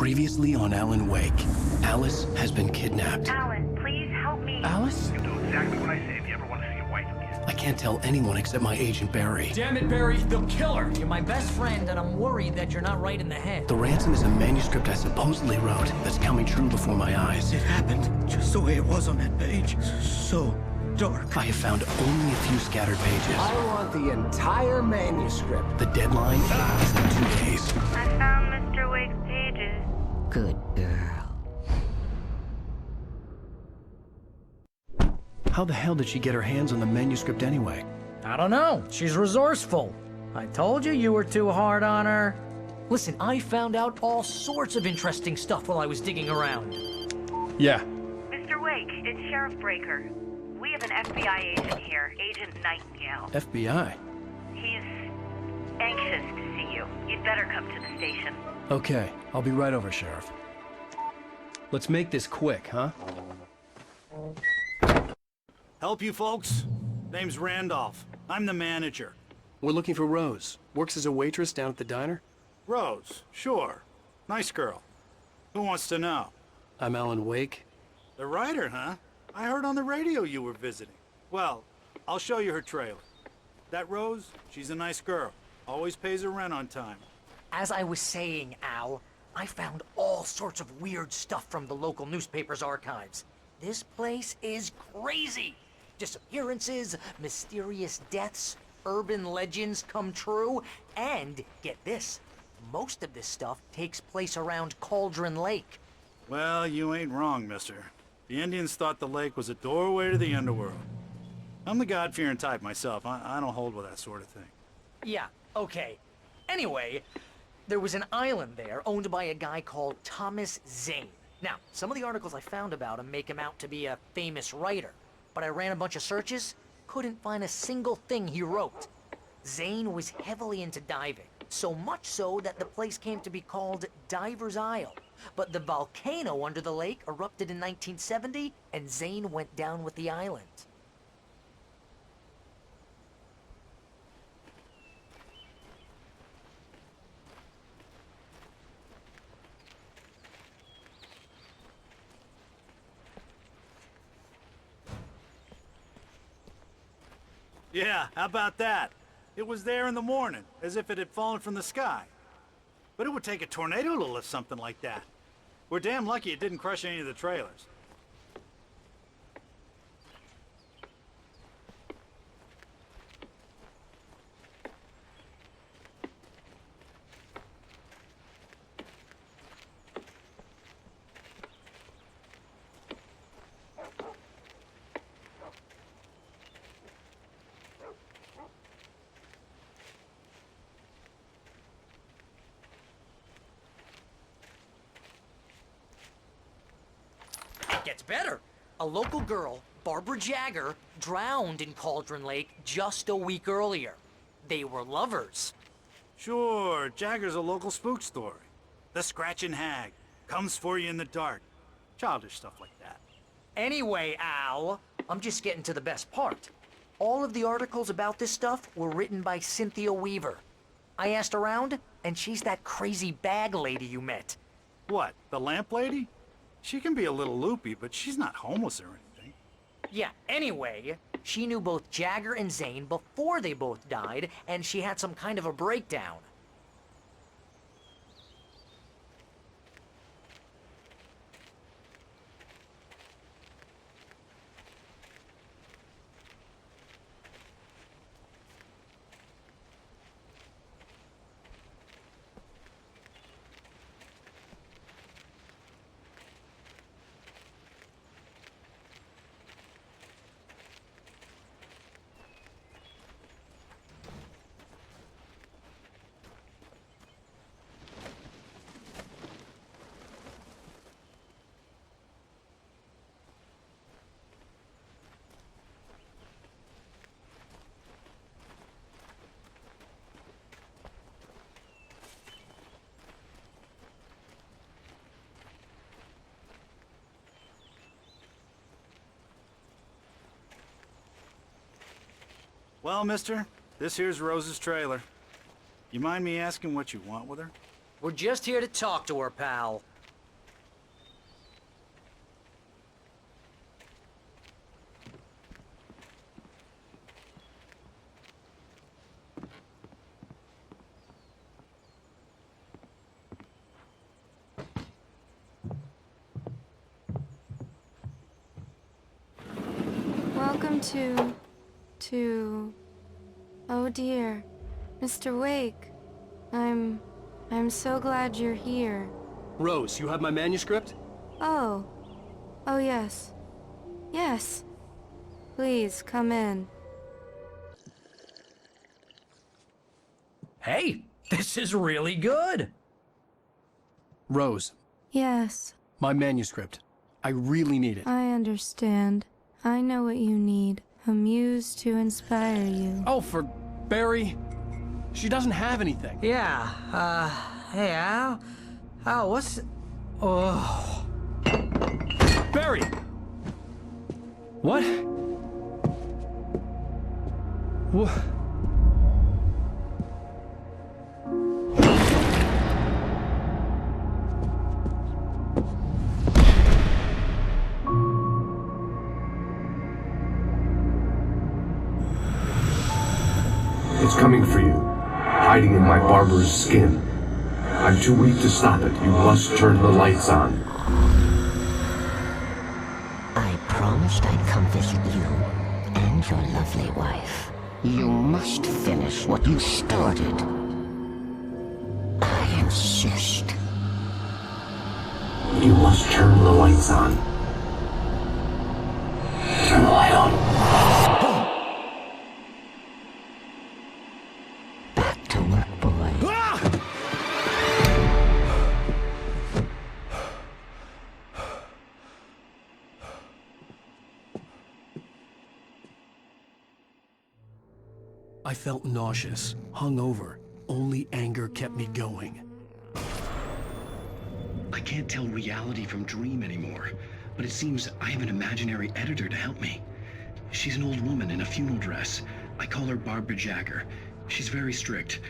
Previously on Alan Wake, Alice has been kidnapped. Alan, please help me. Alice? You'll do exactly what I say if you ever want to see your wife again. I can't tell anyone except my agent Barry. Damn it, Barry, they'll kill her! You're my best friend, and I'm worried that you're not right in the head. The ransom is a manuscript I supposedly wrote that's coming true before my eyes. It happened just the way it was on that page. So dark. I have found only a few scattered pages. I want the entire manuscript. The deadline is in 2 days. I found Mr. Wake's pages. Good girl. How the hell did she get her hands on the manuscript anyway? I don't know. She's resourceful. I told you you were too hard on her. Listen, I found out all sorts of interesting stuff while I was digging around. Yeah. Mr. Wake, it's Sheriff Breaker. We have an FBI agent here, Agent Nightingale. FBI? He's anxious to see you. You'd better come to the station. Okay, I'll be right over, Sheriff. Let's make this quick, huh? Help you folks? Name's Randolph. I'm the manager. We're looking for Rose. Works as a waitress down at the diner. Rose, sure. Nice girl. Who wants to know? I'm Alan Wake. The writer, huh? I heard on the radio you were visiting. Well, I'll show you her trailer. That Rose, she's a nice girl. Always pays her rent on time. As I was saying, Al, I found all sorts of weird stuff from the local newspaper's archives. This place is crazy. Disappearances, mysterious deaths, urban legends come true, and get this, most of this stuff takes place around Cauldron Lake. Well, you ain't wrong, mister. The Indians thought the lake was a doorway to the underworld. I'm the God-fearing type myself. I don't hold with that sort of thing. Yeah, okay. Anyway, there was an island there owned by a guy called Thomas Zane. Now, some of the articles I found about him make him out to be a famous writer, but I ran a bunch of searches, couldn't find a single thing he wrote. Zane was heavily into diving, so much so that the place came to be called Diver's Isle. But the volcano under the lake erupted in 1970, and Zane went down with the island. Yeah, how about that? It was there in the morning, as if it had fallen from the sky. But it would take a tornado to lift something like that. We're damn lucky it didn't crush any of the trailers. Gets better. A local girl, Barbara Jagger, drowned in Cauldron Lake just a week earlier. They were lovers. Sure, Jagger's a local spook story. The Scratching Hag comes for you in the dark. Childish stuff like that. Anyway, Al, I'm just getting to the best part. All of the articles about this stuff were written by Cynthia Weaver. I asked around, and she's that crazy bag lady you met. What, the lamp lady? She can be a little loopy, but she's not homeless or anything. Yeah, anyway, she knew both Jagger and Zane before they both died, and she had some kind of a breakdown. Well, mister, this here's Rose's trailer. You mind me asking what you want with her? We're just here to talk to her, pal. to... Oh dear. Mr. Wake. I'm so glad you're here. Rose, you have my manuscript? Oh. Oh yes. Yes. Please, come in. Hey, this is really good! Rose, Yes, my manuscript. I really need it. I understand. I know what you need. A muse to inspire you. Oh, for Barry? She doesn't have anything. Yeah, hey, Al? Al, what's... Oh... Barry! What? What? It's coming for you, hiding in my barber's skin. I'm too weak to stop it. You must turn the lights on. I promised I'd come visit you and your lovely wife. You must finish what you started. I insist. You must turn the lights on. Turn the light on. Back to work, boy. I felt nauseous, hungover. Only anger kept me going. I can't tell reality from dream anymore, but it seems I have an imaginary editor to help me. She's an old woman in a funeral dress. I call her Barbara Jacker. She's very strict.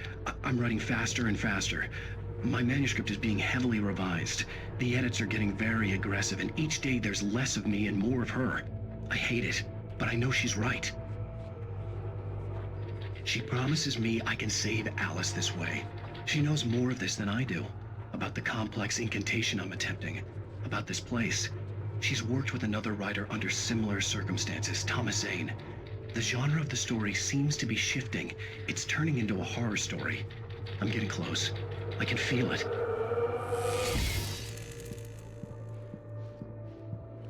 I'm writing faster and faster. My manuscript is being heavily revised. The edits are getting very aggressive, and each day there's less of me and more of her. I hate it, but I know she's right. She promises me I can save Alice this way. She knows more of this than I do. About the complex incantation I'm attempting. About this place. She's worked with another writer under similar circumstances, Thomas Zane. The genre of the story seems to be shifting. It's turning into a horror story. I'm getting close. I can feel it.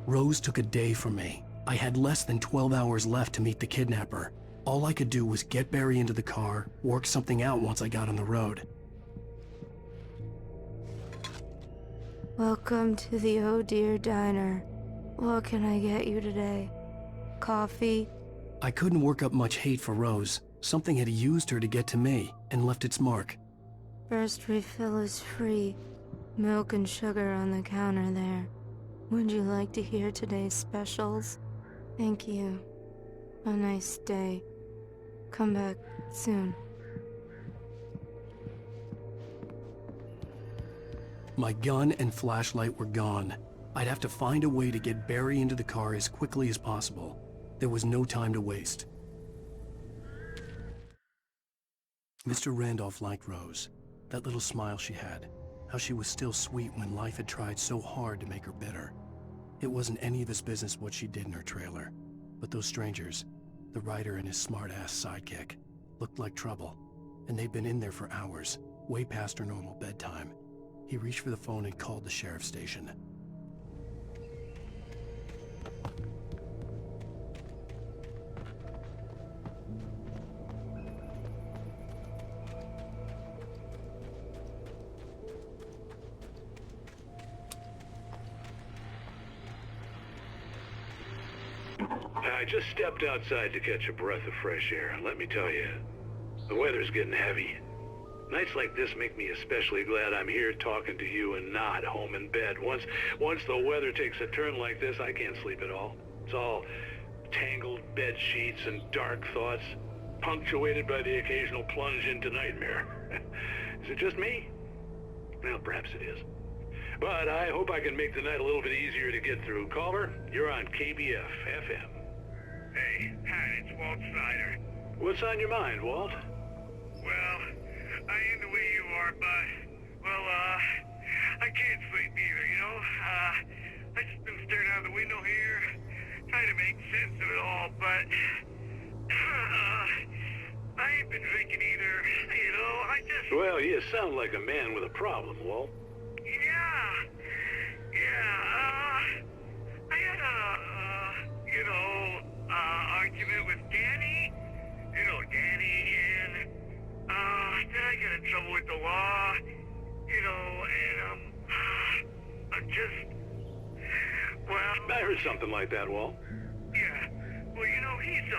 Rose took a day from me. I had less than 12 hours left to meet the kidnapper. All I could do was get Barry into the car, work something out once I got on the road. Welcome to the Oh Dear Diner. What can I get you today? Coffee? I couldn't work up much hate for Rose. Something had used her to get to me, and left its mark. First refill is free. Milk and sugar on the counter there. Would you like to hear today's specials? Thank you. A nice day. Come back soon. My gun and flashlight were gone. I'd have to find a way to get Barry into the car as quickly as possible. There was no time to waste. Mr. Randolph liked Rose. That little smile she had. How she was still sweet when life had tried so hard to make her bitter. It wasn't any of his business what she did in her trailer. But those strangers, the writer and his smart-ass sidekick, looked like trouble. And they'd been in there for hours, way past her normal bedtime. He reached for the phone and called the sheriff's station. I just stepped outside to catch a breath of fresh air, and let me tell you, the weather's getting heavy. Nights like this make me especially glad I'm here talking to you and not home in bed. Once the weather takes a turn like this, I can't sleep at all. It's all tangled bed sheets and dark thoughts, punctuated by the occasional plunge into nightmare. Is it just me? Well, perhaps it is. But I hope I can make the night a little bit easier to get through. Culver, you're on KBF FM. Hey, hi, it's Walt Snyder. What's on your mind, Walt? Well, I ain't the way you are, but, well, I can't sleep either, you know? I just been staring out the window here, trying to make sense of it all, but I ain't been drinking either. You know, I just... Well, you sound like a man with a problem, Walt. I had argument with Danny. You know, Danny, and, then I got in trouble with the law. You know, and, I'm just... Well... I heard something like that, Walt. Yeah. Well, you know, he's,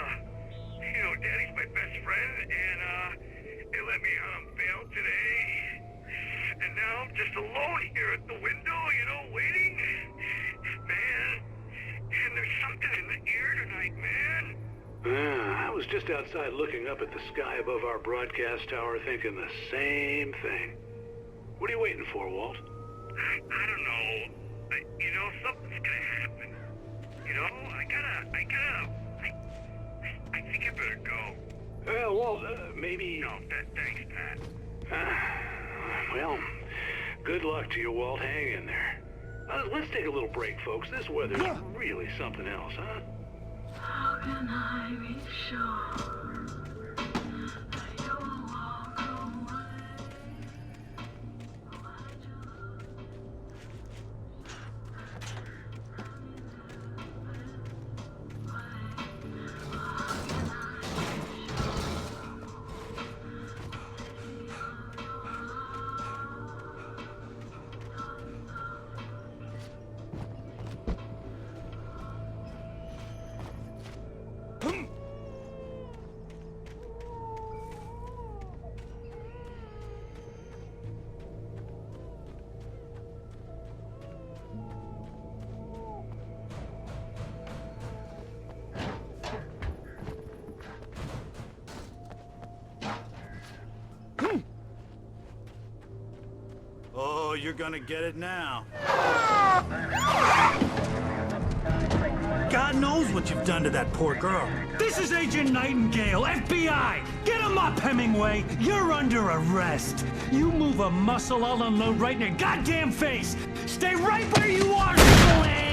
Danny's my best friend, and, they let me bail today. And now I'm just alone here at the window, you know, waiting. Man, and there's something in the air tonight, man. I was just outside looking up at the sky above our broadcast tower thinking the same thing. What are you waiting for, Walt? I don't know. You know, something's gonna happen. You know, I think I better go. Well, Walt, maybe... No, thanks, Pat. Well, good luck to you, Walt. Hang in there. Let's take a little break, folks. This weather's really something else, huh? How can I be sure that you'll walk away? Oh, you're gonna get it now. God knows what you've done to that poor girl. This is Agent Nightingale, FBI! Get him up, Hemingway! You're under arrest! You move a muscle, I'll unload right in your goddamn face! Stay right where you are, Spillane!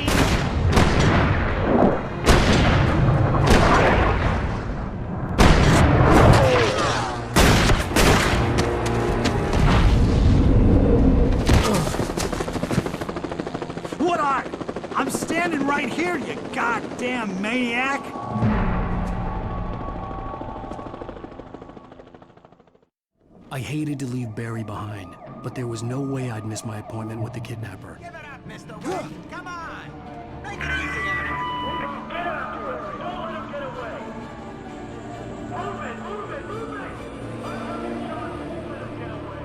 I'm standing right here, you goddamn maniac! I hated to leave Barry behind, but there was no way I'd miss my appointment with the kidnapper. Give it up, Mr. Wade. Come on! Make it easy on him! Get after it! Don't let him get away! Move it! Move it! Move it! Don't let him get away!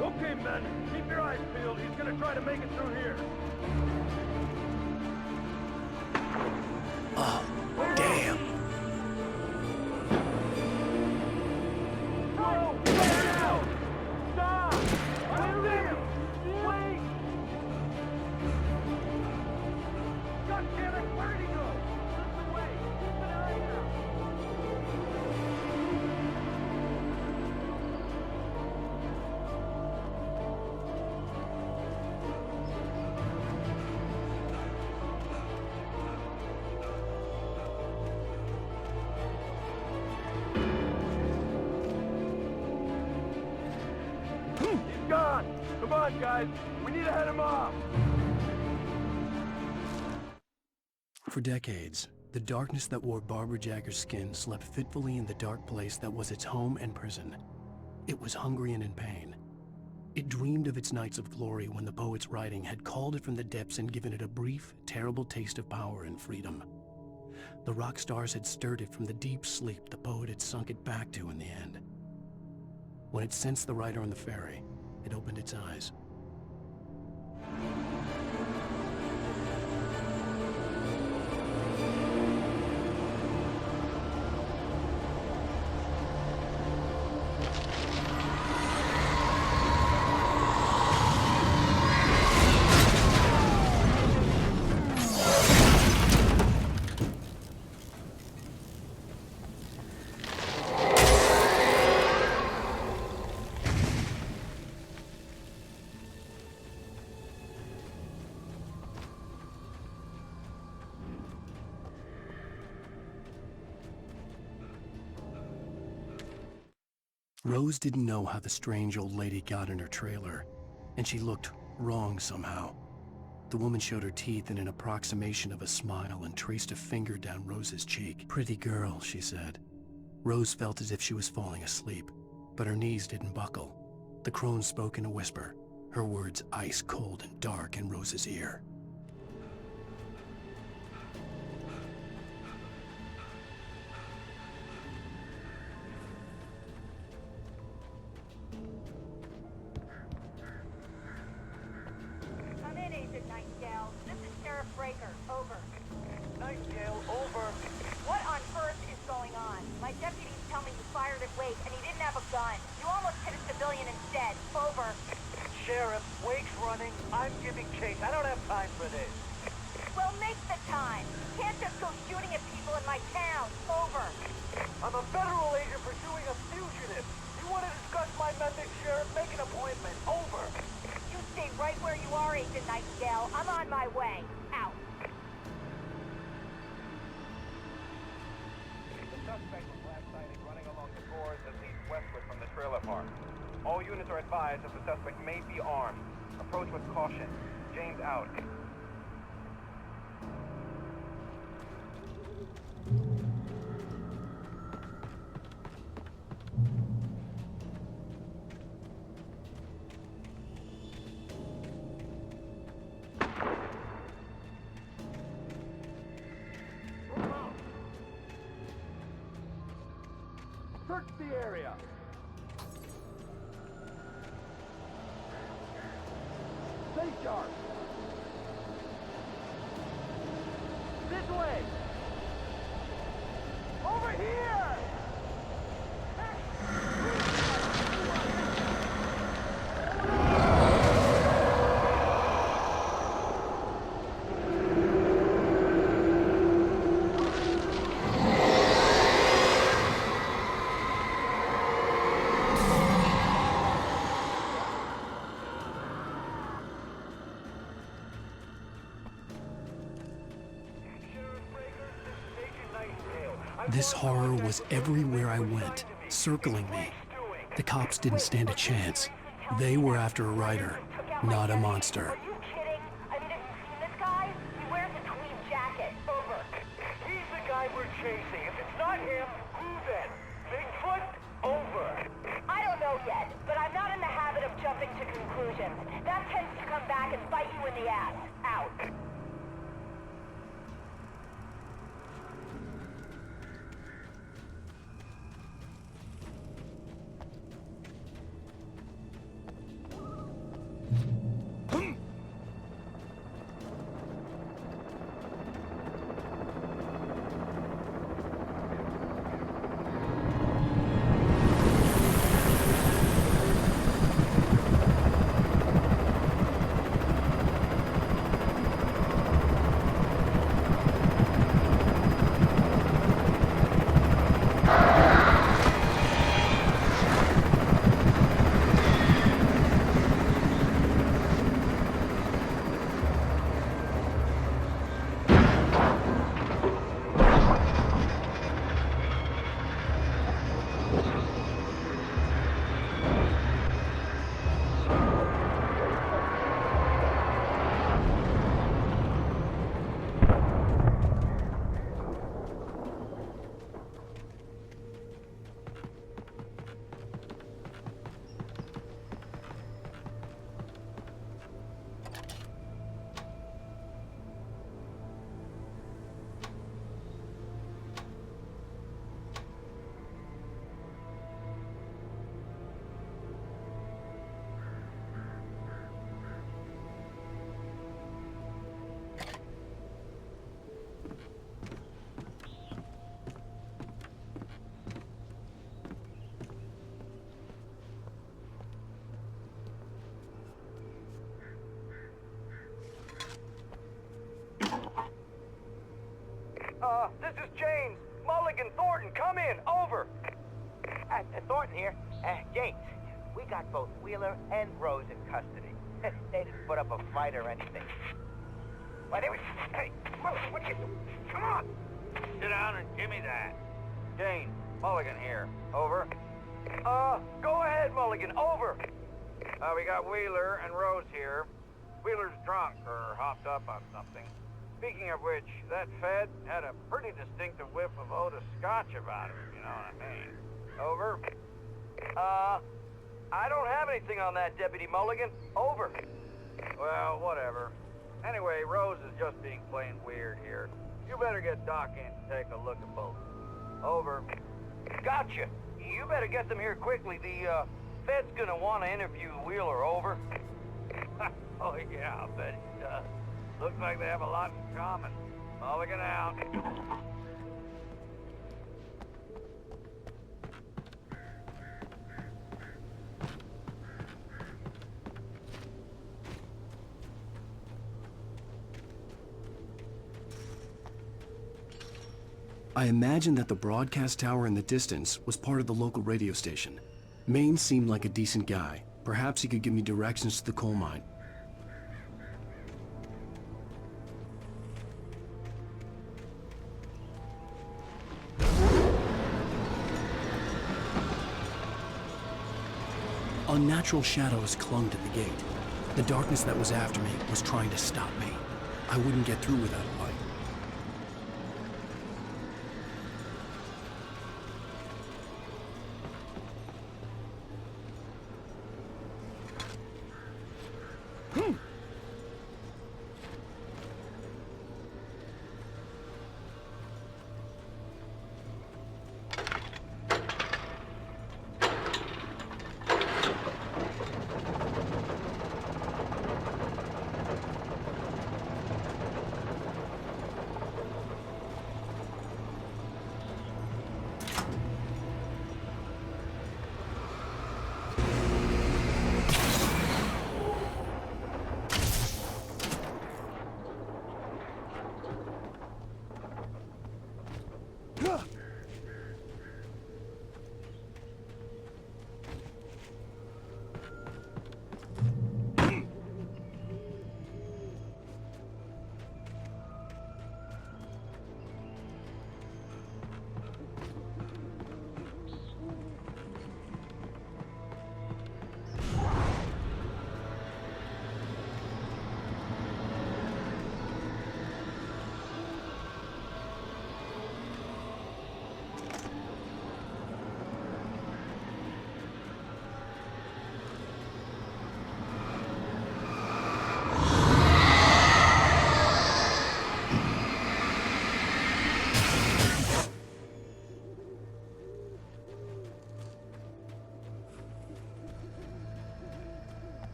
Okay, men, keep your eyes peeled. He's gonna try to make it through here. Oh, damn. Whoa! Get out! Stop! Clear him! Wait! God damn it! Where did he go? Slip away! Keep an eye out! He's gone! Come on, guys! We need to head him off! For decades, the darkness that wore Barbara Jagger's skin slept fitfully in the dark place that was its home and prison. It was hungry and in pain. It dreamed of its nights of glory when the poet's writing had called it from the depths and given it a brief, terrible taste of power and freedom. The rock stars had stirred it from the deep sleep the poet had sunk it back to in the end. When it sensed the writer on the ferry, it opened its eyes. Rose didn't know how the strange old lady got in her trailer, and she looked wrong somehow. The woman showed her teeth in an approximation of a smile and traced a finger down Rose's cheek. "Pretty girl," she said. Rose felt as if she was falling asleep, but her knees didn't buckle. The crone spoke in a whisper, her words ice cold and dark in Rose's ear. Come in, Agent Nightingale. This is Sheriff Breaker. Over. Nightingale, over. What on earth is going on? My deputies tell me you fired at Wake and he didn't have a gun. You almost hit a civilian instead. Over. Sheriff, Wake's running. I'm giving chase. I don't have time for this. Well, make the time. You can't just go shooting at people in my town. Over. I'm a federal agent pursuing a fugitive. You want to discuss my methods, Sheriff? Make an appointment. Over. You stay right where you are, Agent Nightingale. I'm on my way. Out. The suspect was last sighted running along the shores that leads westward from the trailer park. All units are advised that the suspect may be armed. Approach with caution. James out. Search the area. Stay sharp. This way. Over here. This horror was everywhere I went, circling me. The cops didn't stand a chance. They were after a writer, not a monster. Are you kidding? I mean, have you seen this guy? He wears a tweed jacket. Over. He's the guy we're chasing. If it's not him, who then? Bigfoot? Over. I don't know yet, but I'm not in the habit of jumping to conclusions. That tends to come back and bite you in the ass. Out. This is James. Mulligan, Thornton, come in. Over. Thornton here. James, we got both Wheeler and Rose in custody. They didn't put up a fight or anything. Why, they were... Hey, Mulligan, what are you doing? Come on! Sit down and give me that. James, Mulligan here. Over. Go ahead, Mulligan. Over. We got Wheeler and Rose here. Wheeler's drunk or hopped up on something. Speaking of which, that Fed had a pretty distinctive whiff of Otis Scotch about him, you know what I mean. Over. I don't have anything on that, Deputy Mulligan. Over. Well, whatever. Anyway, Rose is just being plain weird here. You better get Doc in to take a look at both. Over. Gotcha. You better get them here quickly. The, Fed's gonna want to interview Wheeler. Over. Oh, yeah, I'll bet he does. Looks like they have a lot in common. Mulligan out. I imagined that the broadcast tower in the distance was part of the local radio station. Maine seemed like a decent guy. Perhaps he could give me directions to the coal mine. Unnatural shadows clung to the gate. The darkness that was after me was trying to stop me. I wouldn't get through without a light.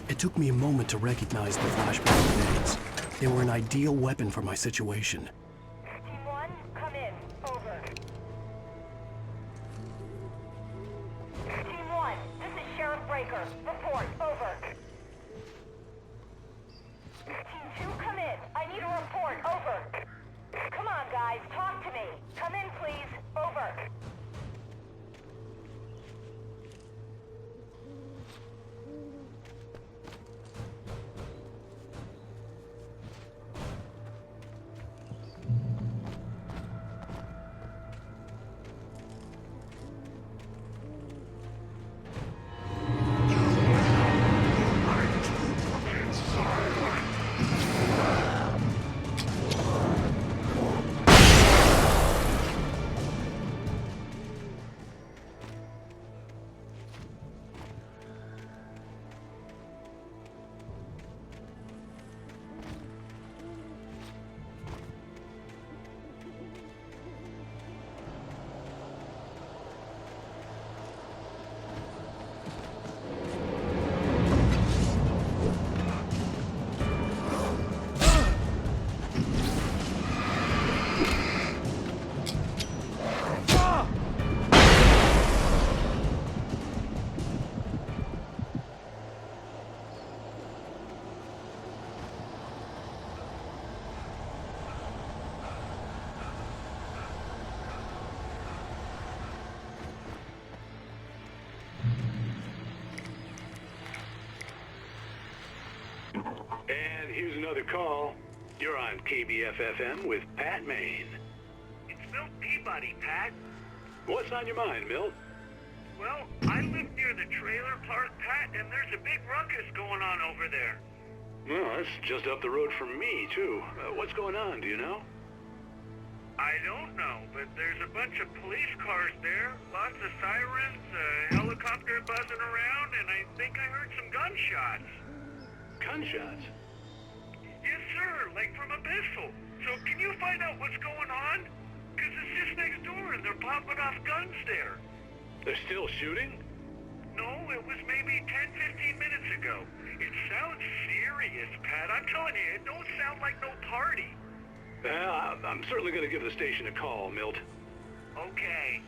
It took me a moment to recognize the flashbang grenades. They were an ideal weapon for my situation. Team 1, come in. Over. Team 1, this is Sheriff Breaker. Report. Over. Team 2, come in. I need a report. Over. Come on, guys. Talk to me. Come in, please. Over. And here's another call. You're on KBF-FM with Pat Maine. It's Milt Peabody, Pat. What's on your mind, Milt? Well, I live near the trailer park, Pat, and there's a big ruckus going on over there. Well, that's just up the road from me, too. What's going on, do you know? I don't know, but there's a bunch of police cars there, lots of sirens, a helicopter buzzing around, and I think I heard some gunshots. Gunshots? Yes, sir, like from a pistol. So can you find out what's going on? Because it's just next door and they're popping off guns there. They're still shooting? No, it was maybe 10, 15 minutes ago. It sounds serious, Pat. I'm telling you, it don't sound like no party. I'm certainly going to give the station a call, Milt. Okay.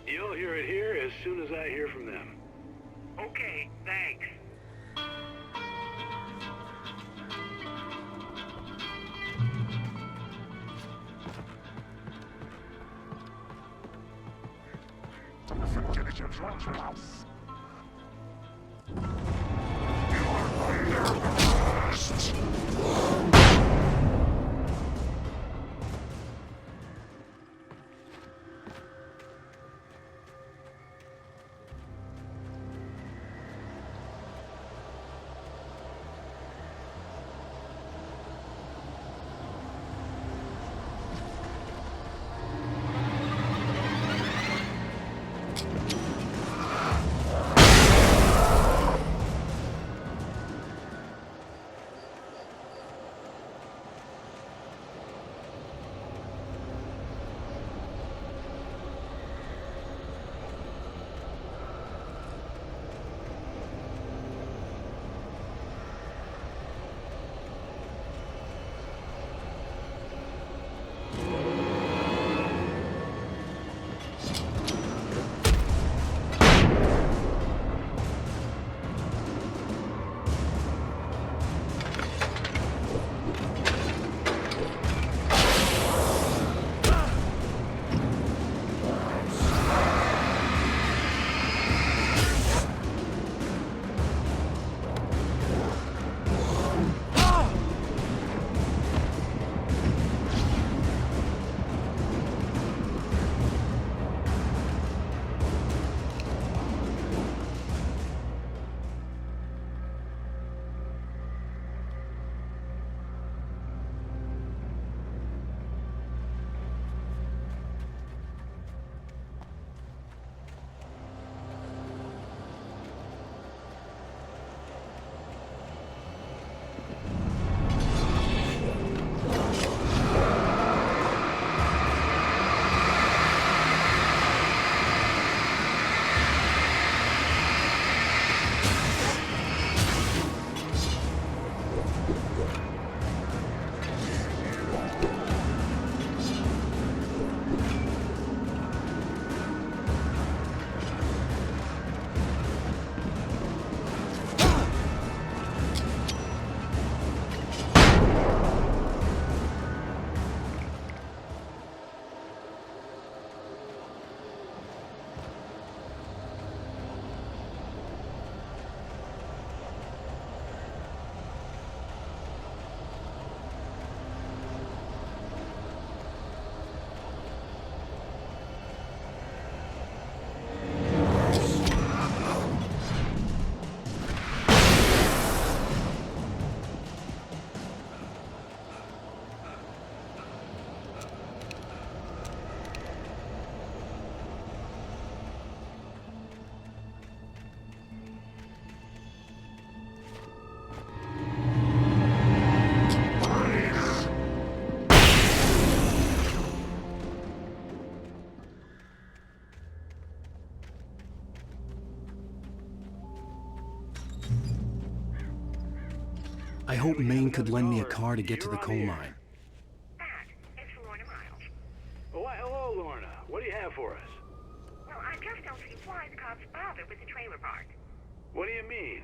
You'll hear it here as soon as I hear from them. Okay, thanks. I hope Maine could lend me a car to get to the coal mine. Oh, why, hello, Lorna. What do you have for us? Well, I just don't see why the cops bothered with the trailer park. What do you mean?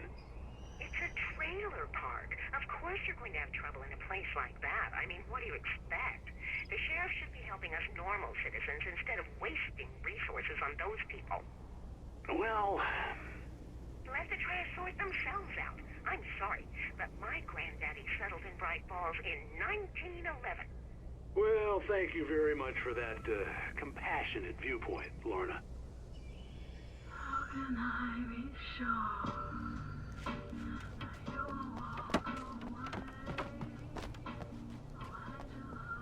It's a trailer park. Of course you're going to have trouble in a place like that. I mean, what do you expect? The sheriff should be helping us normal citizens instead of wasting resources on those people. Well... Let the trash sort themselves out. I'm sorry, but my granddaddy settled in Bright Falls in 1911. Well, thank you very much for that compassionate viewpoint, Lorna. How can I be sure that you will walk away? Why do love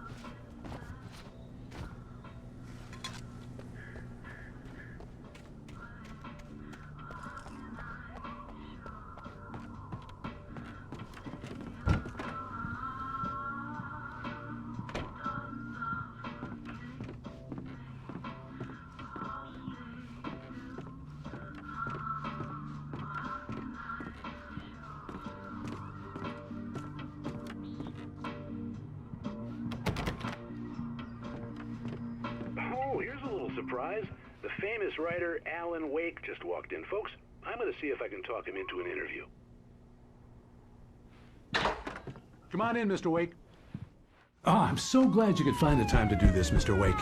Oh, here's a little surprise. The famous writer Alan Wake just walked in, folks. I'm going to see if I can talk him into an interview. Come on in, Mr. Wake. Oh, I'm so glad you could find the time to do this, Mr. Wake.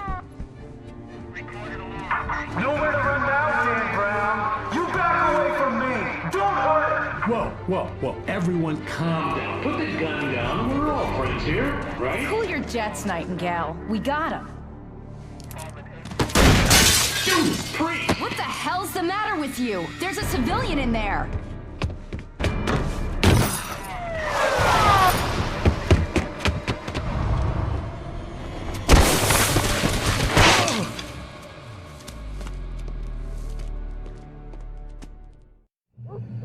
Nowhere to run now, Dan Brown. You back away from me. Don't hurt it. Whoa. Everyone calm down. Put the gun down. We're all friends here, right? Cool your jets, Nightingale. We got him. What the hell's the matter with you? There's a civilian in there.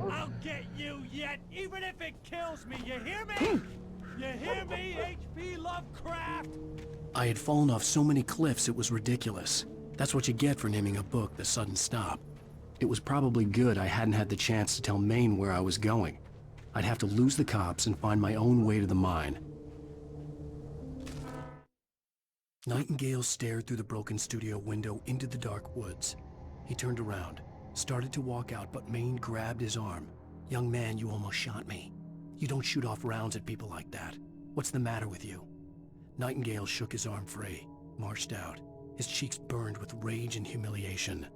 I'll get you yet, even if it kills me. You hear me? You hear me, H.P. Lovecraft? I had fallen off so many cliffs it was ridiculous. That's what you get for naming a book The Sudden Stop. It was probably good I hadn't had the chance to tell Maine where I was going. I'd have to lose the cops and find my own way to the mine. Nightingale stared through the broken studio window into the dark woods. He turned around, started to walk out, but Maine grabbed his arm. "Young man, you almost shot me. You don't shoot off rounds at people like that. What's the matter with you?" Nightingale shook his arm free, marched out. His cheeks burned with rage and humiliation.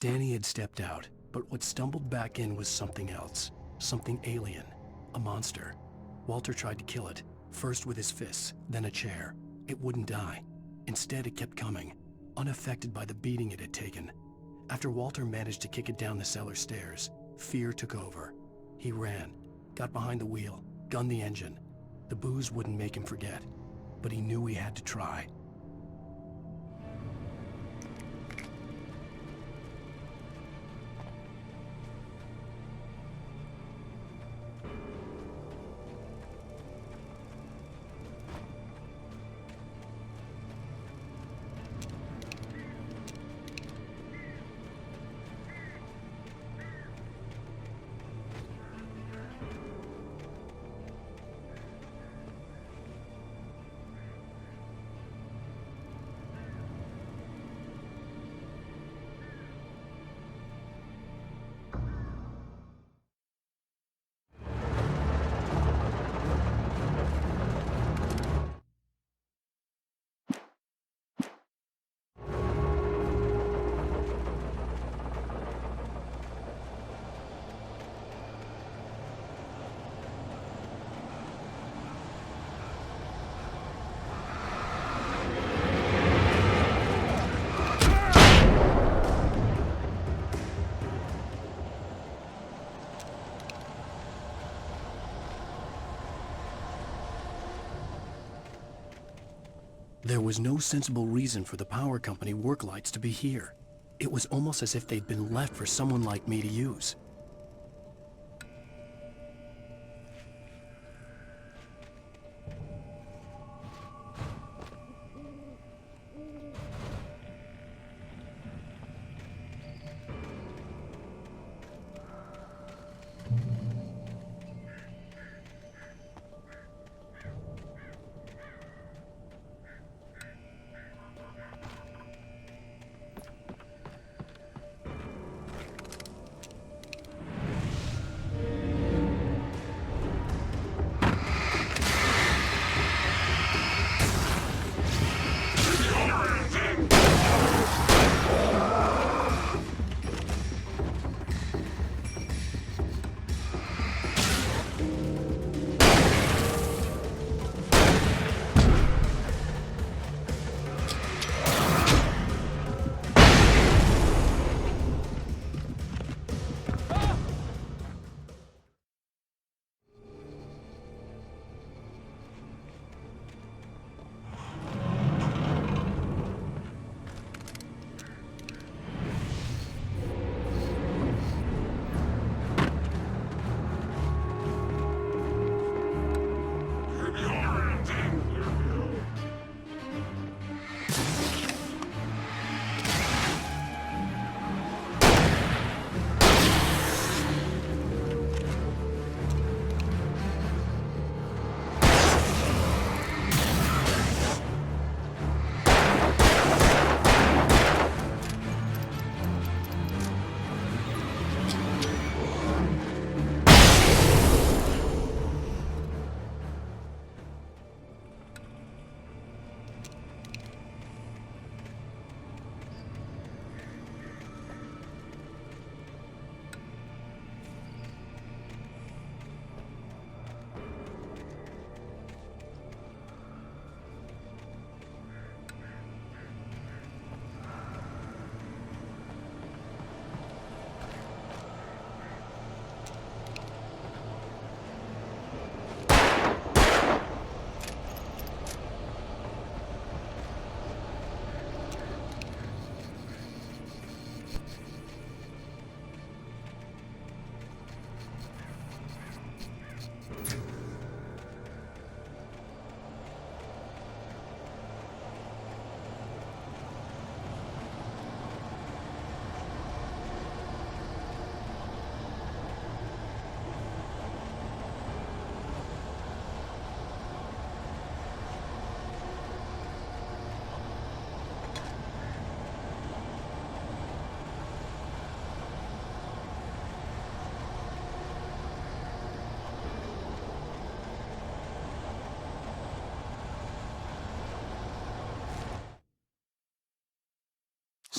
Danny had stepped out, but what stumbled back in was something else. Something alien. A monster. Walter tried to kill it, first with his fists, then a chair. It wouldn't die. Instead, it kept coming, unaffected by the beating it had taken. After Walter managed to kick it down the cellar stairs, fear took over. He ran, got behind the wheel, gunned the engine. The booze wouldn't make him forget, but he knew he had to try. There was no sensible reason for the power company work lights to be here. It was almost as if they'd been left for someone like me to use.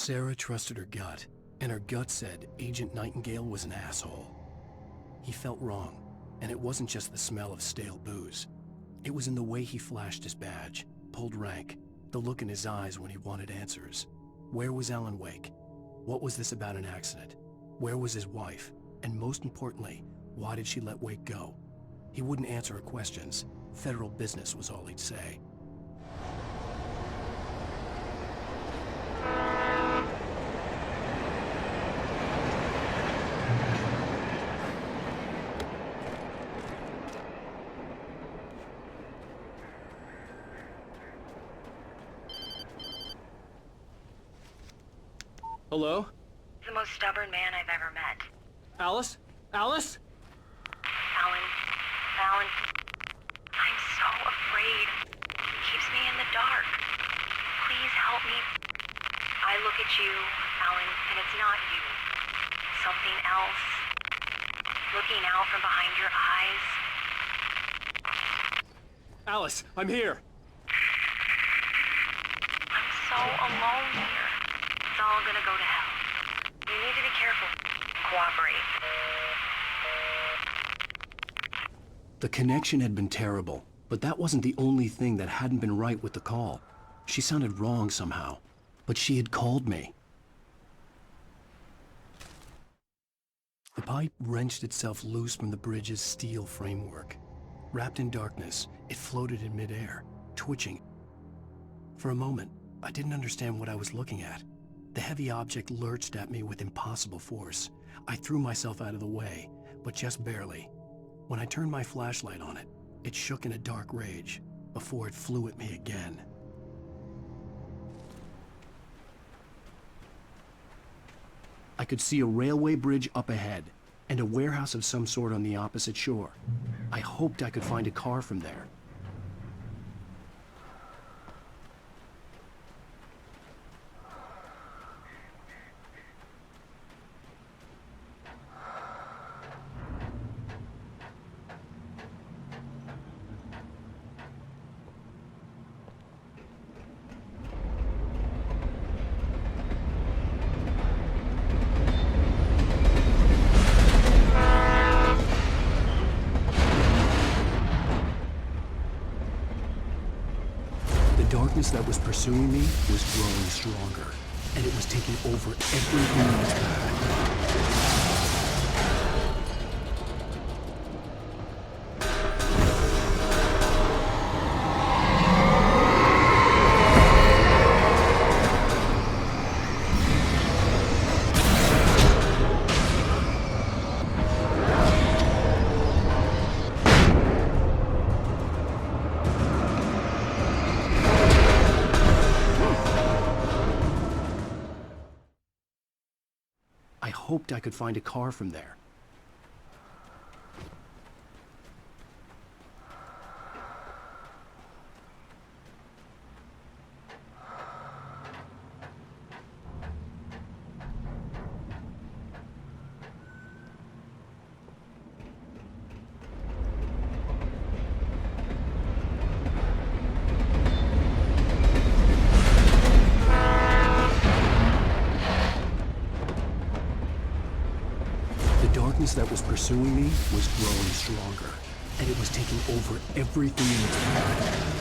Sarah trusted her gut. And her gut said Agent Nightingale was an asshole. He felt wrong, and it wasn't just the smell of stale booze. It was in the way he flashed his badge, pulled rank, the look in his eyes when he wanted answers. Where was Alan Wake? What was this about an accident? Where was his wife? And most importantly, why did she let Wake go? He wouldn't answer her questions. Federal business was all he'd say. Hello? The most stubborn man I've ever met. Alice? Alice? Alan, I'm so afraid. He keeps me in the dark. Please help me. I look at you, Alan, and it's not you. Something else. Looking out from behind your eyes. Alice, I'm here. I'm so alone here. It's all gonna go to hell. You need to be careful. Cooperate. The connection had been terrible, but that wasn't the only thing that hadn't been right with the call. She sounded wrong somehow, but she had called me. The pipe wrenched itself loose from the bridge's steel framework. Wrapped in darkness, it floated in midair, twitching. For a moment, I didn't understand what I was looking at. The heavy object lurched at me with impossible force. I threw myself out of the way, but just barely. When I turned my flashlight on it, it shook in a dark rage before it flew at me again. I could see a railway bridge up ahead and a warehouse of some sort on the opposite shore. I hoped I could find a car from there. The darkness that was pursuing me was growing stronger, and it was taking over everything in its path. I hoped I could find a car from there. The darkness that was pursuing me was growing stronger, and it was taking over everything in its path.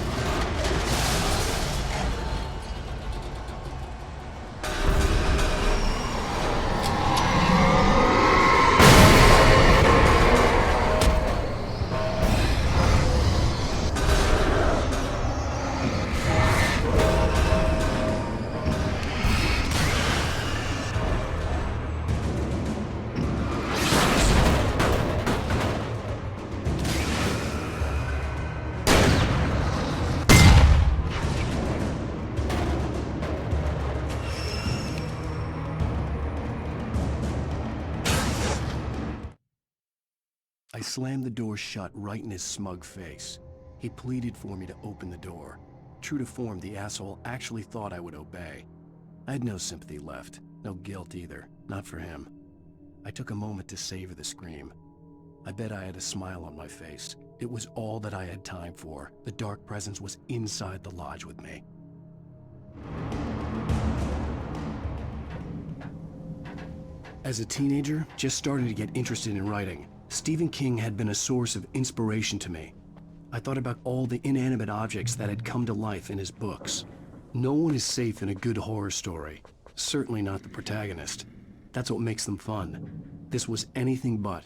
I slammed the door shut right in his smug face. He pleaded for me to open the door. True to form, the asshole actually thought I would obey. I had no sympathy left, no guilt either, not for him. I took a moment to savor the scream. I bet I had a smile on my face. It was all that I had time for. The dark presence was inside the lodge with me. As a teenager, just starting to get interested in writing, Stephen King had been a source of inspiration to me. I thought about all the inanimate objects that had come to life in his books. No one is safe in a good horror story. Certainly not the protagonist. That's what makes them fun. This was anything but.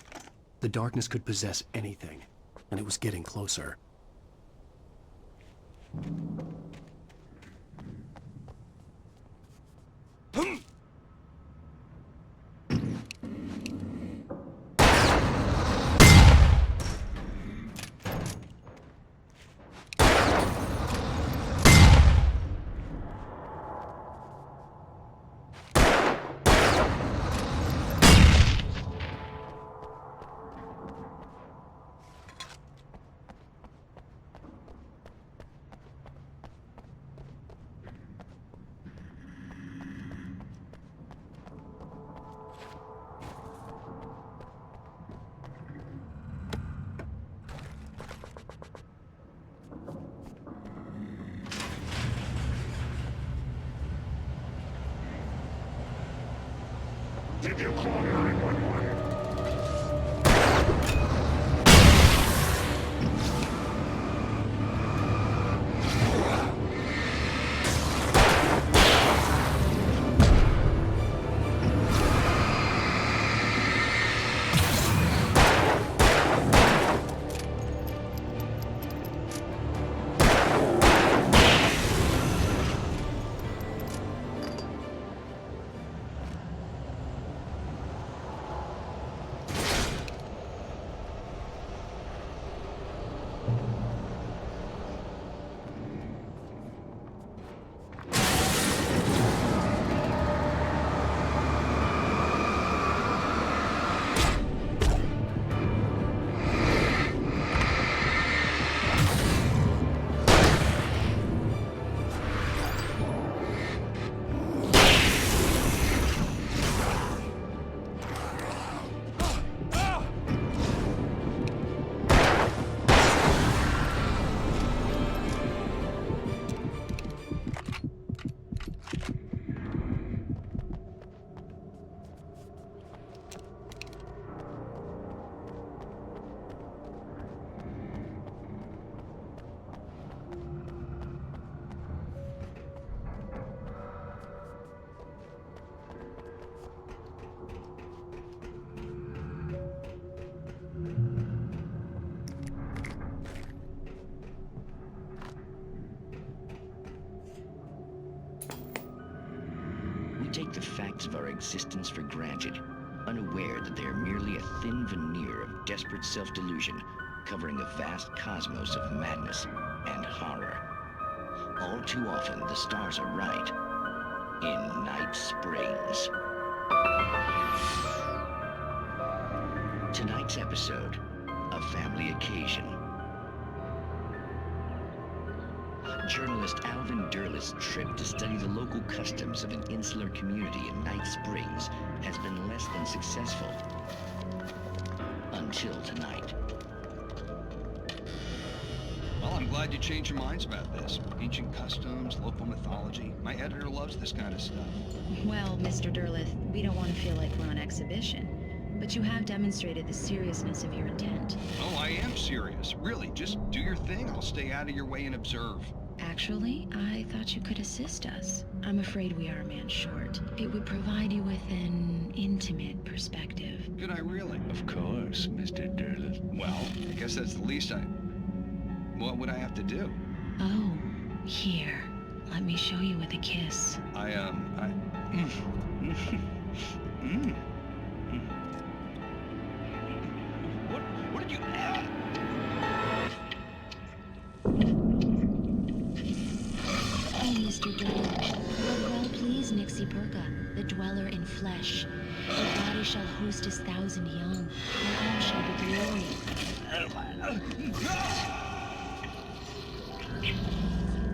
The darkness could possess anything, and it was getting closer. Did you call 911? Take the facts of our existence for granted, unaware that they are merely a thin veneer of desperate self-delusion covering a vast cosmos of madness and horror. All too often, the stars are right. In Night Springs. Tonight's episode, A Family Occasion. Journalist Alvin Derleth's trip to study the local customs of an insular community in Night Springs has been less than successful. Until tonight. Well, I'm glad you changed your minds about this. Ancient customs, local mythology. My editor loves this kind of stuff. Well, Mr. Derleth, we don't want to feel like we're on exhibition, but you have demonstrated the seriousness of your intent. Oh, I am serious. Really, just do your thing. I'll stay out of your way and observe. Actually, I thought you could assist us. I'm afraid we are a man short. It would provide you with an intimate perspective. Could I really? Of course, Mr. Derleth. Well, I guess that's the least What would I have to do? Oh, here. Let me show you with a kiss. What did you... Oh, Mr. Derleth. Look well, please, Nixie Perka, the dweller in flesh. Her body shall host 1,000 young. Her arm shall be glory.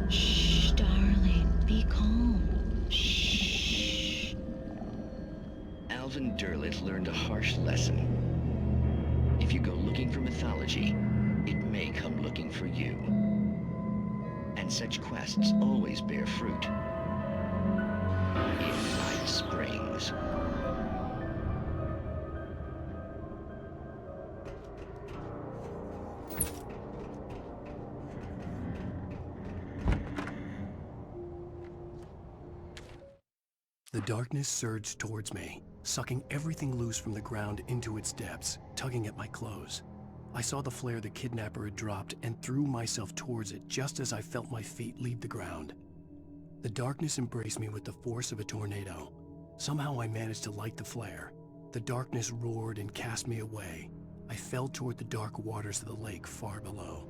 Shh, darling. Be calm. Shh. Alvin Derleth learned a harsh lesson. If you go looking for mythology, it may come looking for you. And such quests always bear fruit. In Night Springs. The darkness surged towards me, sucking everything loose from the ground into its depths, tugging at my clothes. I saw the flare the kidnapper had dropped and threw myself towards it just as I felt my feet leave the ground. The darkness embraced me with the force of a tornado. Somehow I managed to light the flare. The darkness roared and cast me away. I fell toward the dark waters of the lake far below.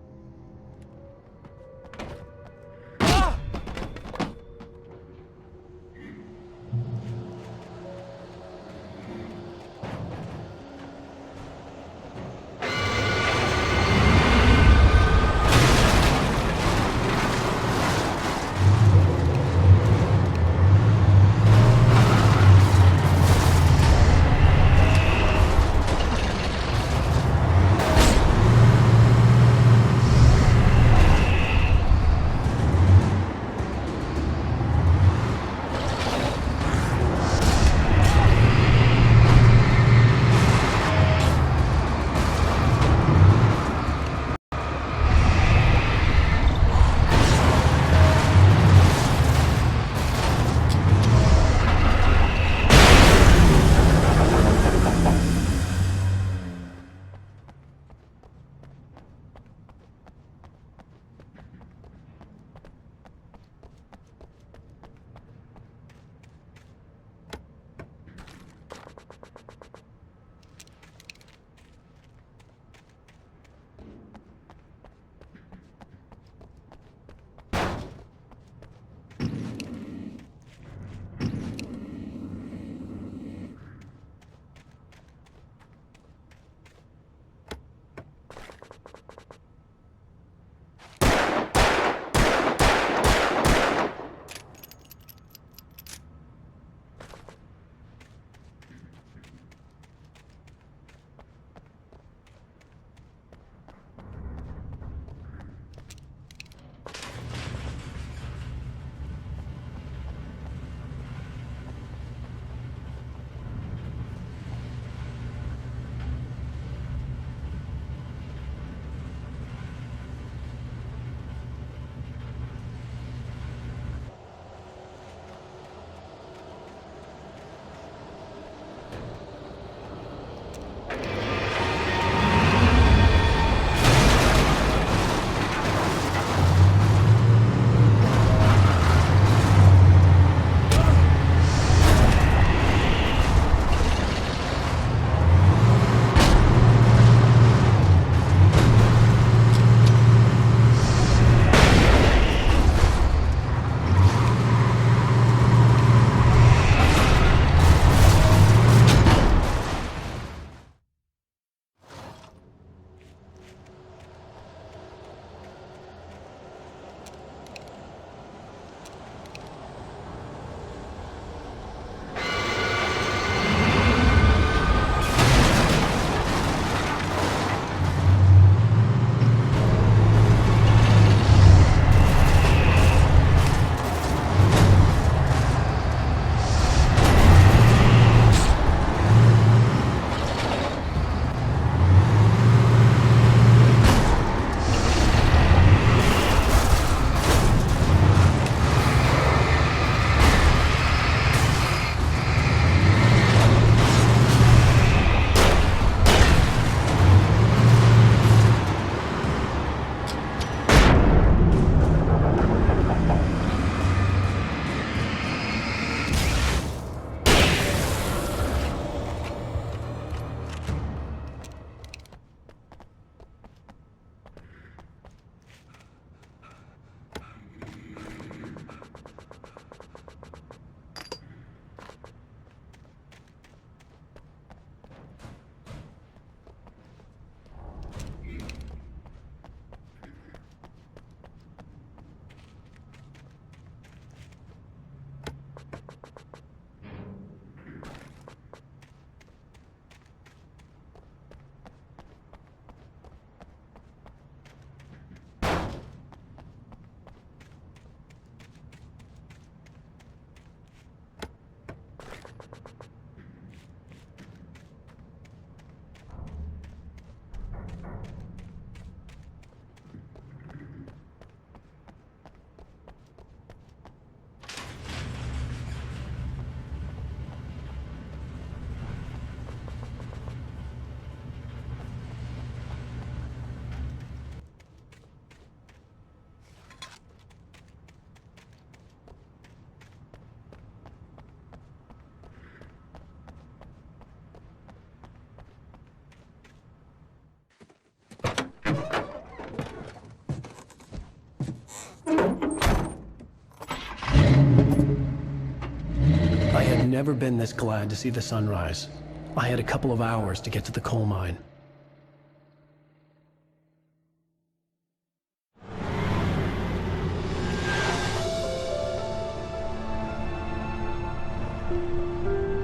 never been this glad to see the sunrise. I had a couple of hours to get to the coal mine.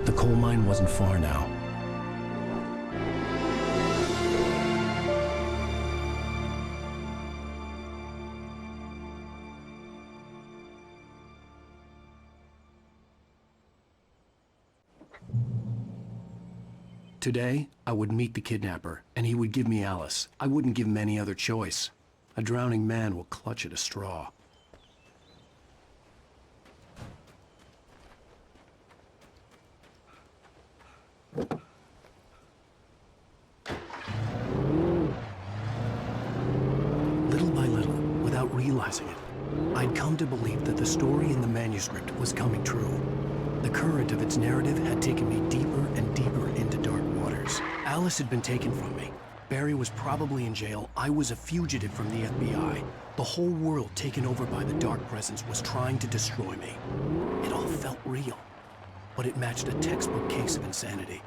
The coal mine wasn't far now. Today, I would meet the kidnapper, and he would give me Alice. I wouldn't give him any other choice. A drowning man will clutch at a straw. Little by little, without realizing it, I'd come to believe that the story in the manuscript was coming true. The current of its narrative had taken me deeper and deeper into dark waters. Alice had been taken from me. Barry was probably in jail. I was a fugitive from the FBI. The whole world taken over by the dark presence was trying to destroy me. It all felt real, but it matched a textbook case of insanity.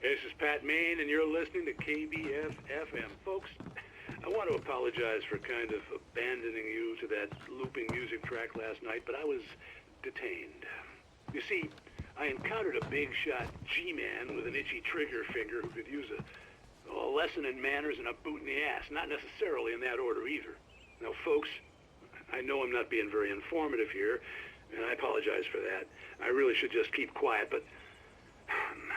This is Pat Main, and you're listening to KBF FM. Folks, I want to apologize for kind of abandoning you to that looping music track last night, but I was detained. You see, I encountered a big-shot G-man with an itchy trigger finger who could use a lesson in manners and a boot in the ass. Not necessarily in that order either. Now, folks, I know I'm not being very informative here, and I apologize for that. I really should just keep quiet, but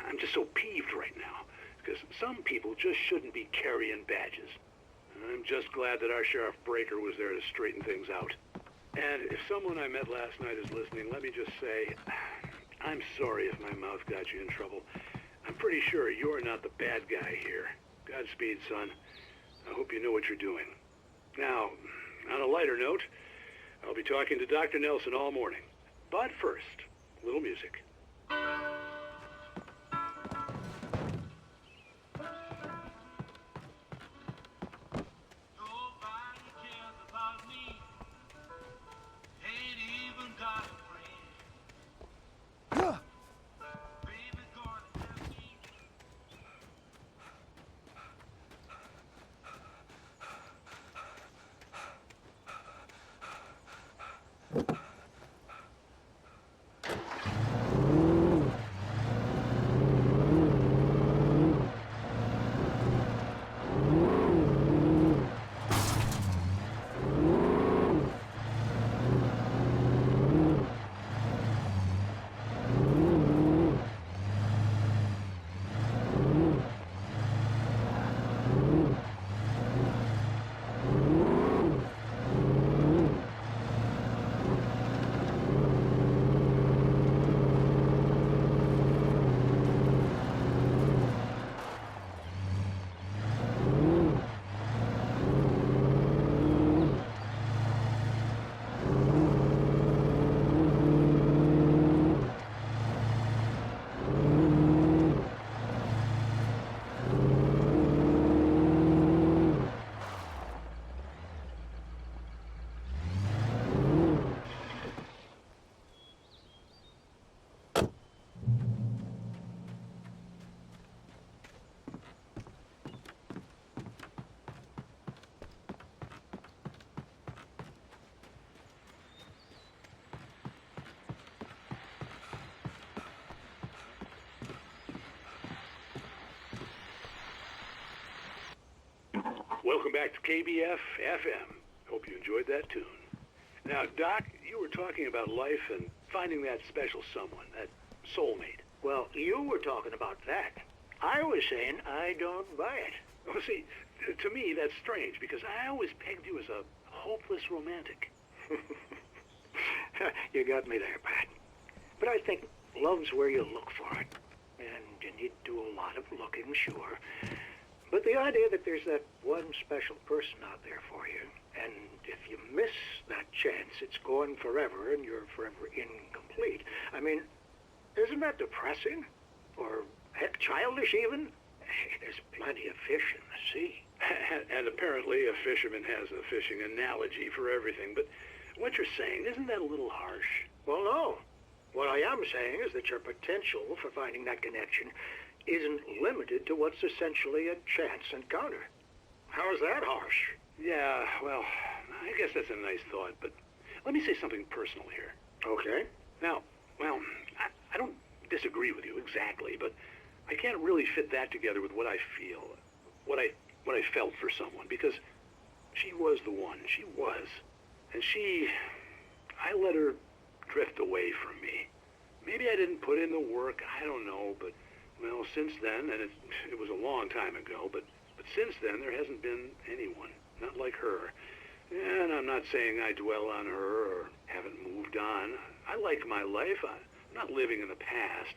I'm just so peeved right now, because some people just shouldn't be carrying badges. I'm just glad that our Sheriff Breaker was there to straighten things out. And if someone I met last night is listening, let me just say, I'm sorry if my mouth got you in trouble. I'm pretty sure you're not the bad guy here. Godspeed, son. I hope you know what you're doing. Now, on a lighter note, I'll be talking to Dr. Nelson all morning. But first, a little music. Welcome back to KBF FM. Hope you enjoyed that tune. Now, Doc, you were talking about life and finding that special someone, that soulmate. Well, you were talking about that. I was saying I don't buy it. Well, see, to me that's strange because I always pegged you as a hopeless romantic. You got me there, Pat. But I think love's where you look for it. And you need to do a lot of looking, sure. But the idea that there's that one special person out there for you, and if you miss that chance, it's gone forever and you're forever incomplete. I mean, isn't that depressing? Or, heck, childish even? Hey, there's plenty of fish in the sea. And apparently a fisherman has a fishing analogy for everything, but what you're saying, isn't that a little harsh? Well, no. What I am saying is that your potential for finding that connection isn't limited to what's essentially a chance encounter. How is that harsh? Yeah, well, I guess that's a nice thought, but let me say something personal here. Okay. Now, well, I don't disagree with you exactly, but I can't really fit that together with what I feel, what I felt for someone, because she was the one. She was. And I let her drift away from me. Maybe I didn't put in the work, I don't know, but, well, since then, and it was a long time ago, but since then there hasn't been anyone, not like her. And I'm not saying I dwell on her or haven't moved on. I like my life. I'm not living in the past,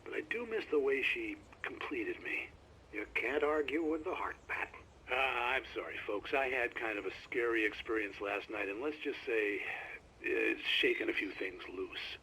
but I do miss the way she completed me. You can't argue with the heart, Pat. I'm sorry, folks. I had kind of a scary experience last night, and let's just say it's shaken a few things loose.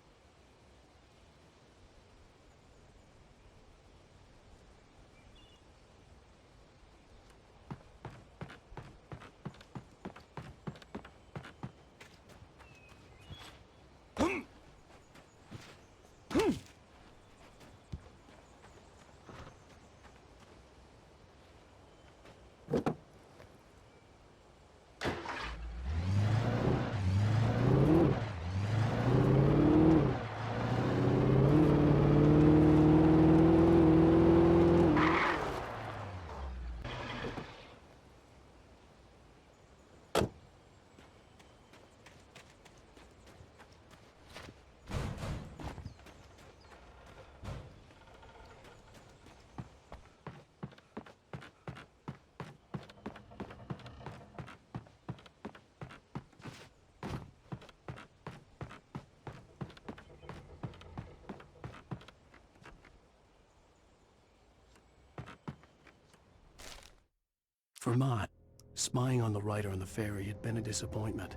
For Mott, spying on the writer on the ferry had been a disappointment.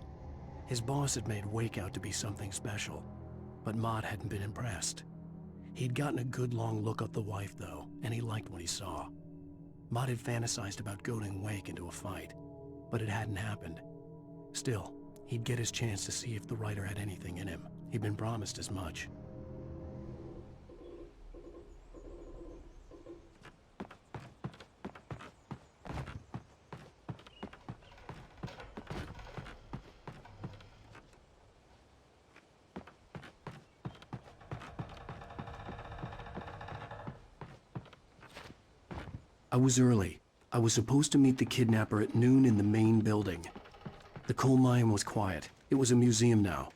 His boss had made Wake out to be something special, but Mott hadn't been impressed. He'd gotten a good long look at the wife, though, and he liked what he saw. Mott had fantasized about goading Wake into a fight, but it hadn't happened. Still, he'd get his chance to see if the writer had anything in him. He'd been promised as much. I was early. I was supposed to meet the kidnapper at noon in the main building. The coal mine was quiet. It was a museum now.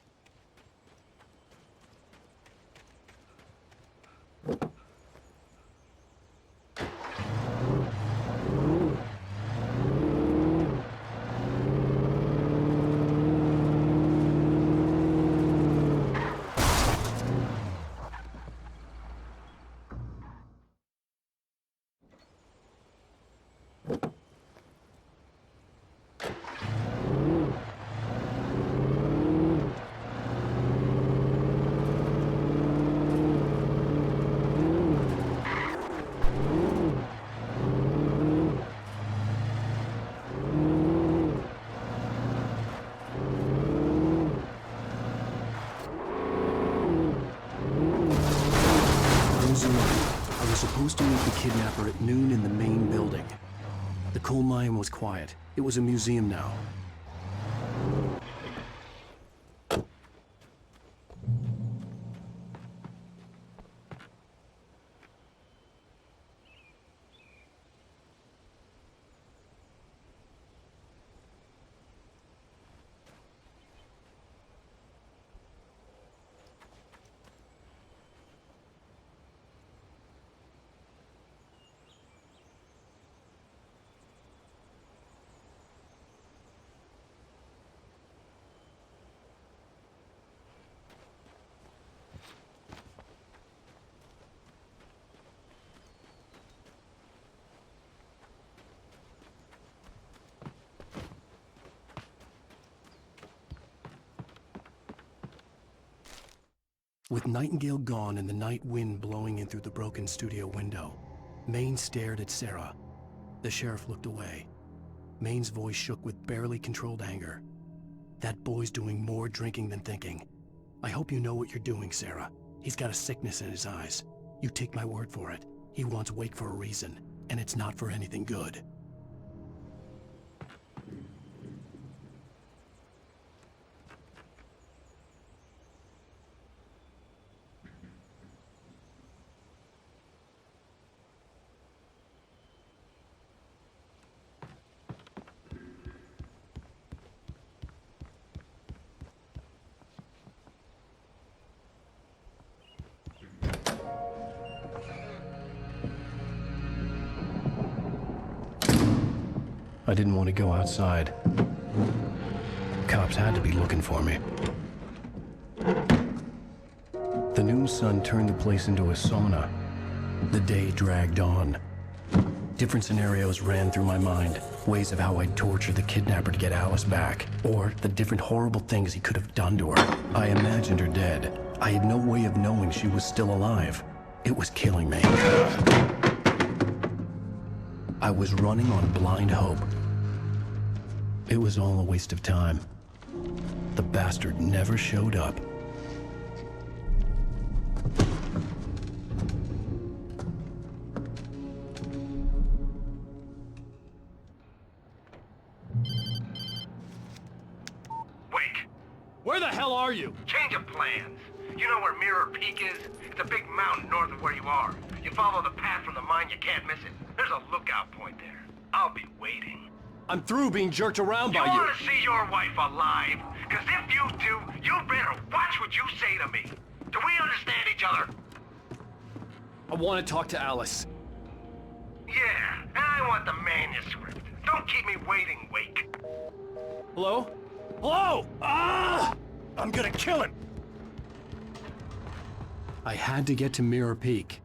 I was supposed to meet the kidnapper at noon in the main building. The coal mine was quiet. It was a museum now. With Nightingale gone and the night wind blowing in through the broken studio window, Maine stared at Sarah. The sheriff looked away. Maine's voice shook with barely controlled anger. That boy's doing more drinking than thinking. I hope you know what you're doing, Sarah. He's got a sickness in his eyes. You take my word for it. He wants Wake for a reason, and it's not for anything good. I didn't want to go outside. Cops had to be looking for me. The noon sun turned the place into a sauna. The day dragged on. Different scenarios ran through my mind. Ways of how I'd torture the kidnapper to get Alice back. Or the different horrible things he could have done to her. I imagined her dead. I had no way of knowing she was still alive. It was killing me. I was running on blind hope. It was all a waste of time. The bastard never showed up. Wake! Where the hell are you? Change of plans. You know where Mirror Peak is? It's a big mountain north of where you are. You follow the path from the mine, you can't miss it. There's a lookout point there. I'll be waiting. I'm through being jerked around by You you. want to see your wife alive? Because if you do, you better watch what you say to me. Do we understand each other? I want to talk to Alice. Yeah, and I want the manuscript. Don't keep me waiting, Wake. Hello? Hello! Ah! I'm gonna kill him! I had to get to Mirror Peak.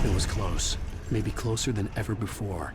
It was close. Maybe closer than ever before.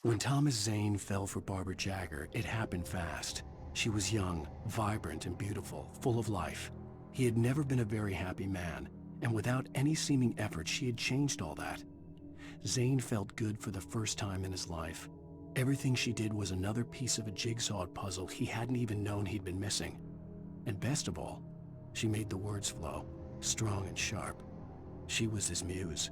When Thomas Zane fell for Barbara Jagger, it happened fast. She was young, vibrant, and beautiful, full of life. He had never been a very happy man, and without any seeming effort, she had changed all that. Zane felt good for the first time in his life. Everything she did was another piece of a jigsaw puzzle he hadn't even known he'd been missing. And best of all, she made the words flow, strong and sharp. She was his muse.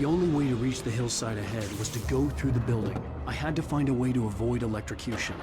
The only way to reach the hillside ahead was to go through the building. I had to find a way to avoid electrocution.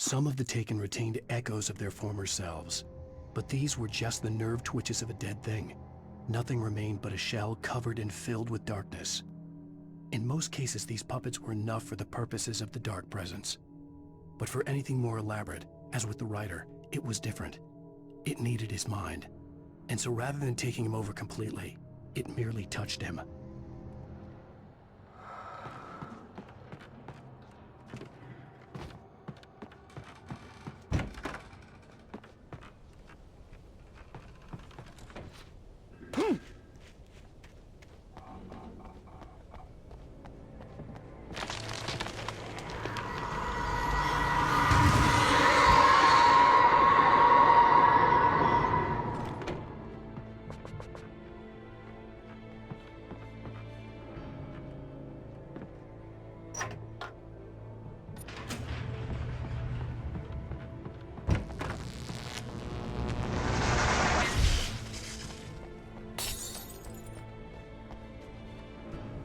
Some of the taken retained echoes of their former selves, but these were just the nerve twitches of a dead thing. Nothing remained but a shell covered and filled with darkness. In most cases, these puppets were enough for the purposes of the dark presence. But for anything more elaborate, as with the writer, it was different. It needed his mind. And so rather than taking him over completely, it merely touched him.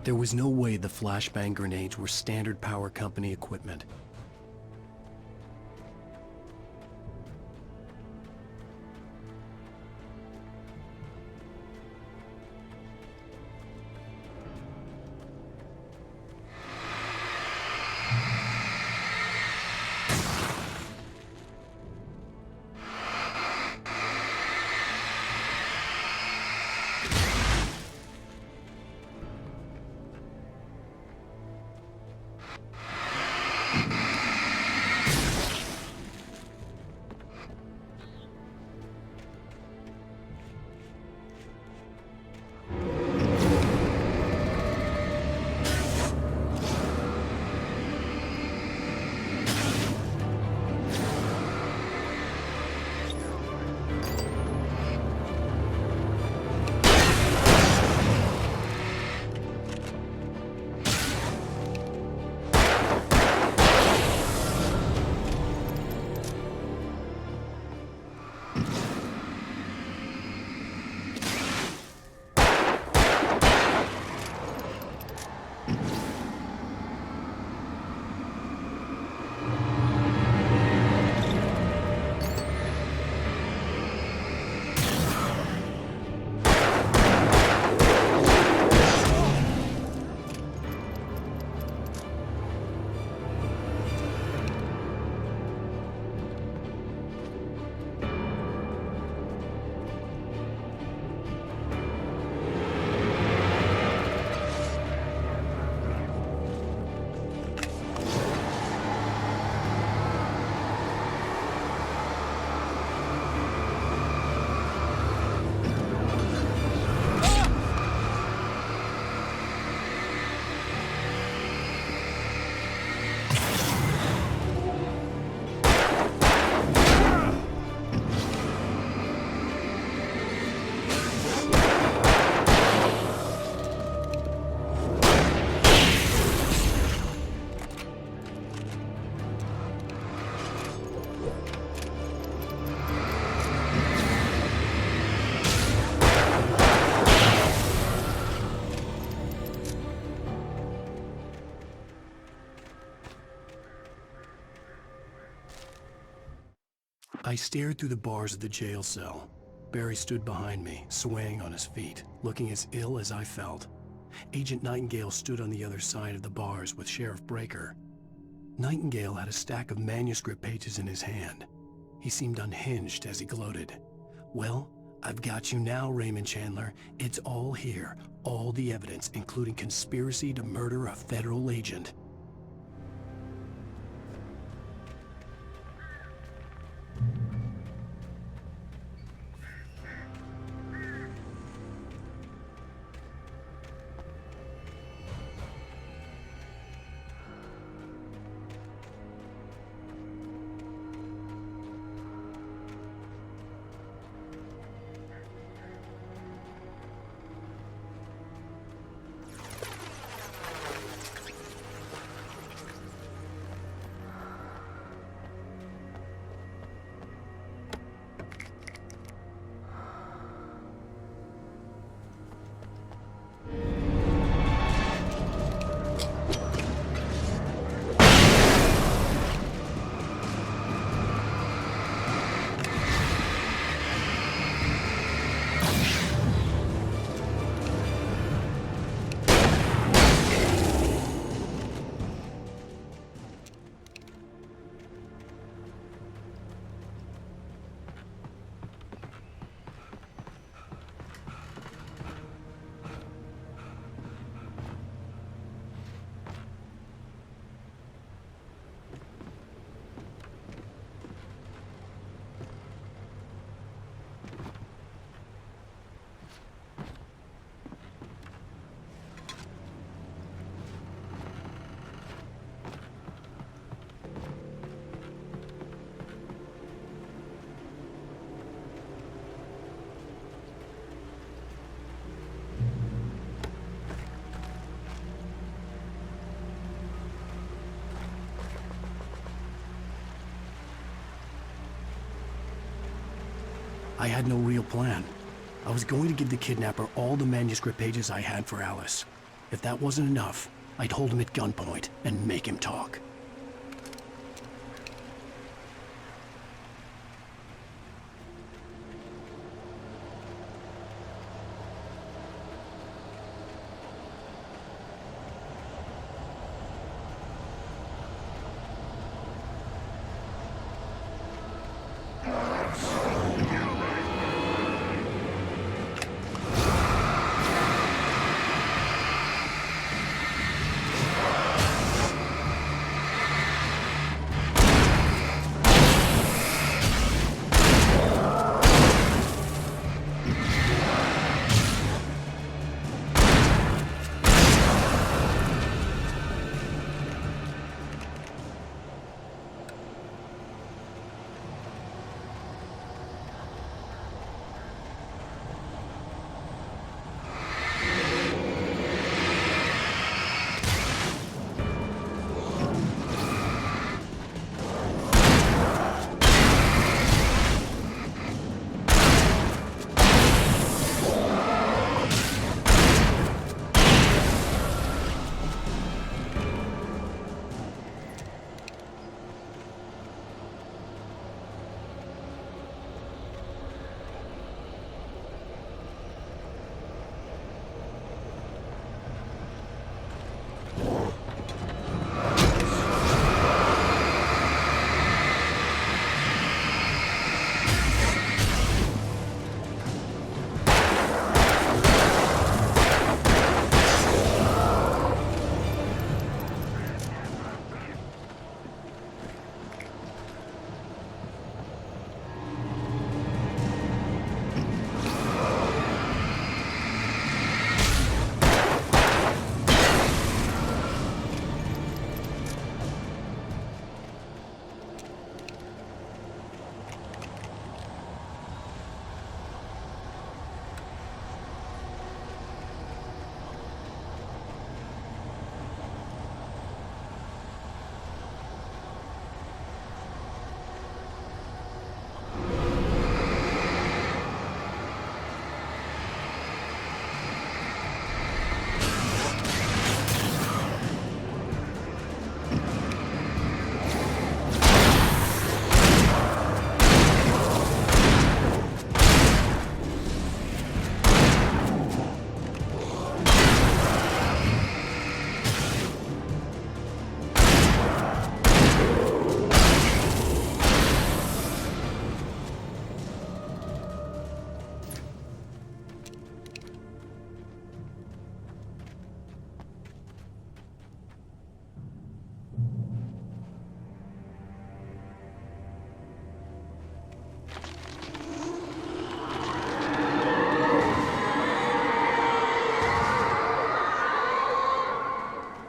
There was no way the flashbang grenades were standard power company equipment. I stared through the bars of the jail cell. Barry stood behind me, swaying on his feet, looking as ill as I felt. Agent Nightingale stood on the other side of the bars with Sheriff Breaker. Nightingale had a stack of manuscript pages in his hand. He seemed unhinged as he gloated. "Well, I've got you now, Raymond Chandler. It's all here. All the evidence, including conspiracy to murder a federal agent." I had no real plan. I was going to give the kidnapper all the manuscript pages I had for Alice. If that wasn't enough, I'd hold him at gunpoint and make him talk.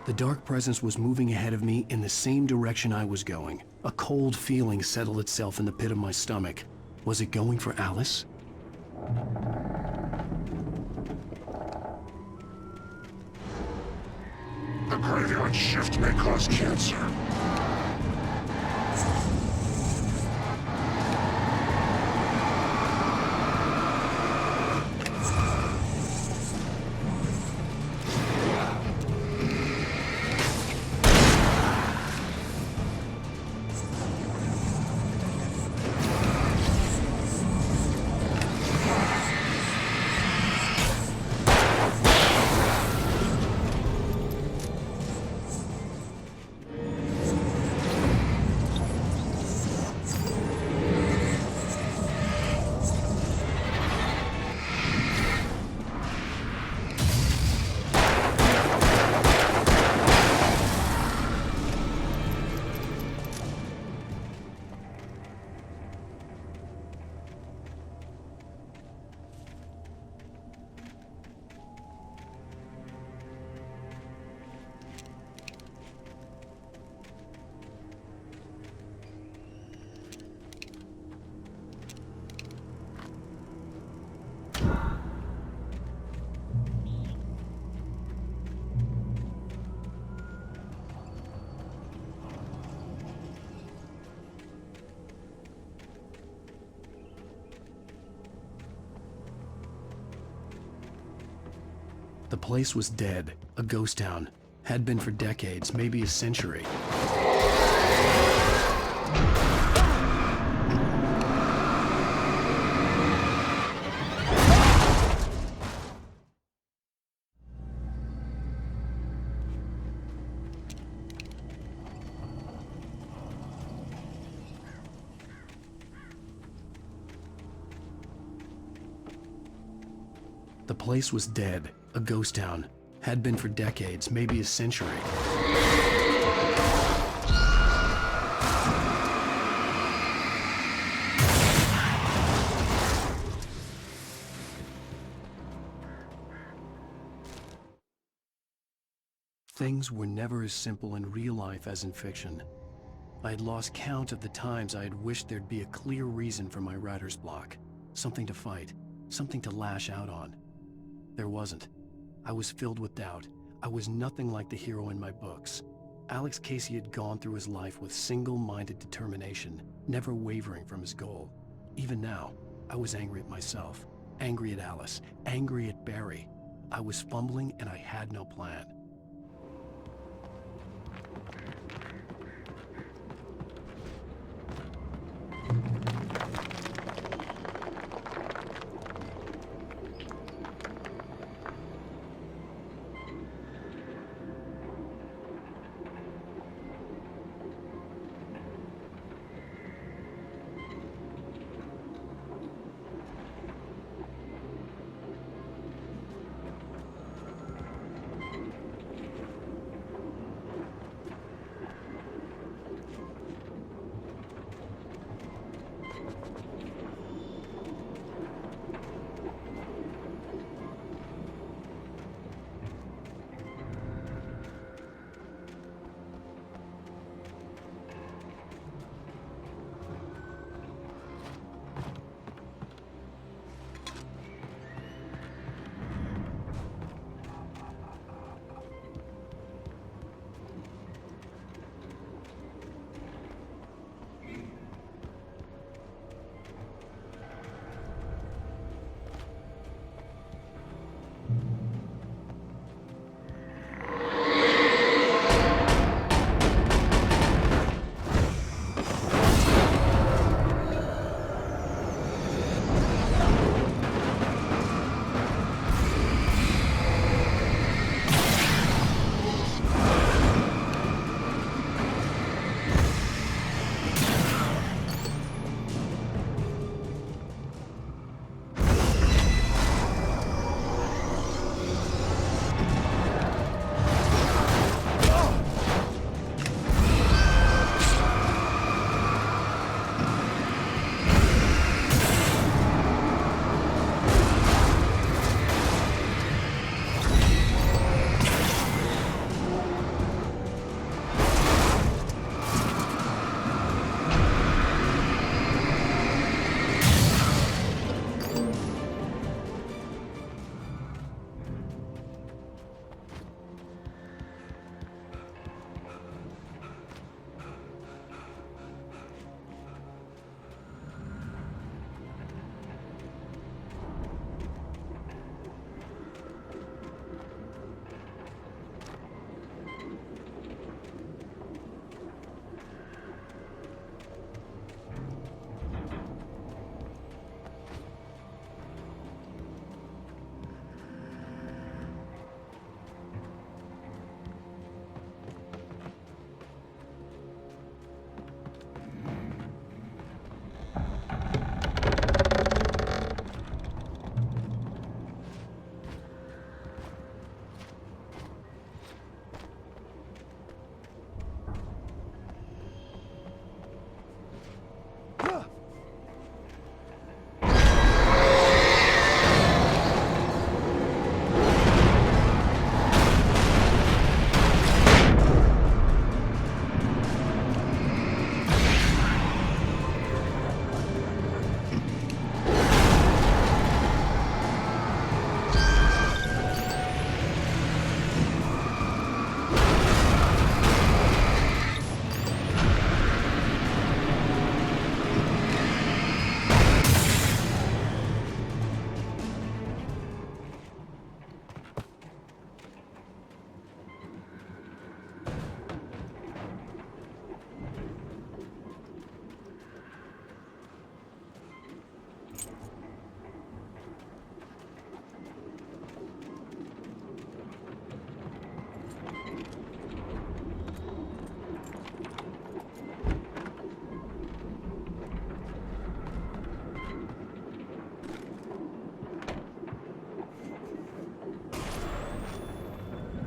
The dark presence was moving ahead of me in the same direction I was going. A cold feeling settled itself in the pit of my stomach. Was it going for Alice? The graveyard shift may cause cancer. The place was dead, a ghost town. Had been for decades, maybe a century. The place was dead, a ghost town. Had been for decades, maybe a century. Things were never as simple in real life as in fiction. I had lost count of the times I had wished there'd be a clear reason for my writer's block. Something to fight, something to lash out on. There wasn't. I was filled with doubt. I was nothing like the hero in my books. Alex Casey had gone through his life with single-minded determination, never wavering from his goal. Even now, I was angry at myself, angry at Alice, angry at Barry. I was fumbling and I had no plan.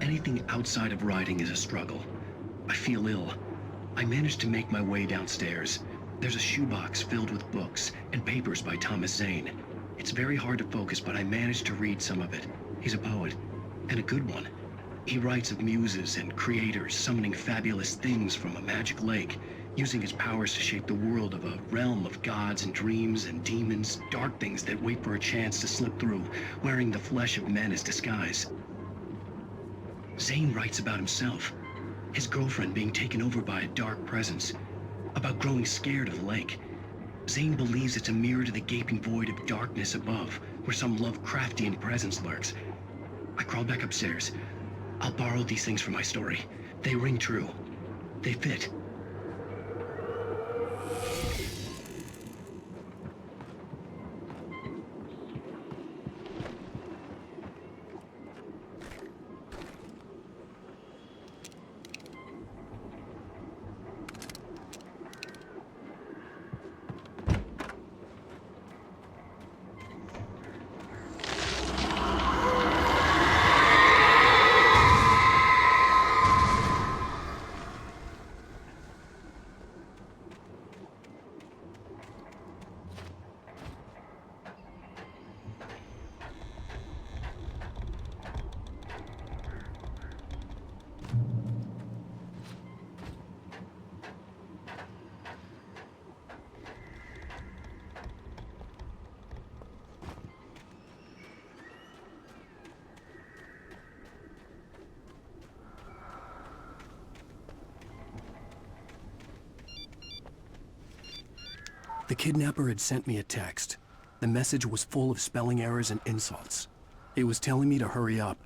Anything outside of writing is a struggle. I feel ill. I managed to make my way downstairs. There's a shoebox filled with books and papers by Thomas Zane. It's very hard to focus, but I managed to read some of it. He's a poet, and a good one. He writes of muses and creators summoning fabulous things from a magic lake, using his powers to shape the world of a realm of gods and dreams and demons, dark things that wait for a chance to slip through, wearing the flesh of men as disguise. Zane writes about himself, his girlfriend being taken over by a dark presence, about growing scared of the lake. Zane believes it's a mirror to the gaping void of darkness above, where some Lovecraftian presence lurks. I crawled back upstairs. I'll borrow these things for my story. They ring true. They fit. The kidnapper had sent me a text. The message was full of spelling errors and insults. It was telling me to hurry up.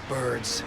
Birds.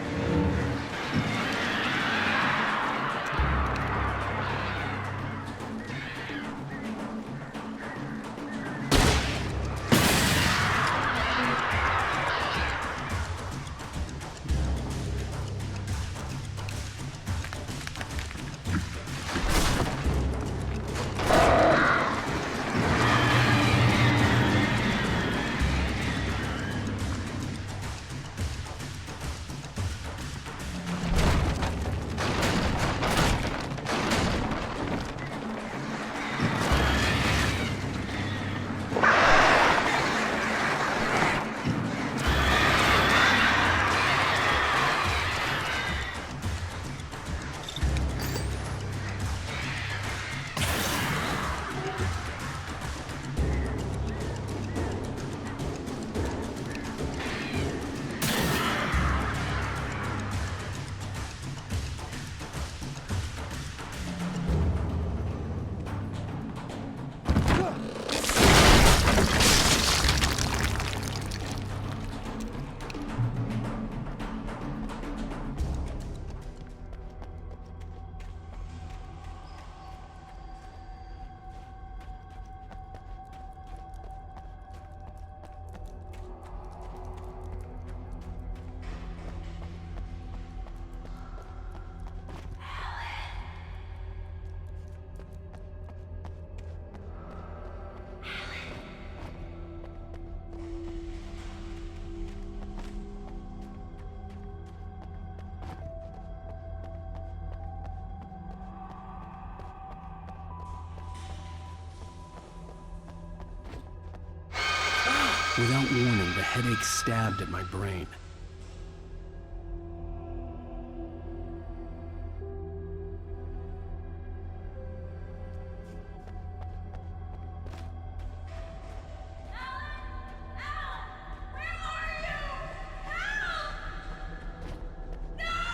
Without warning, the headache stabbed at my brain.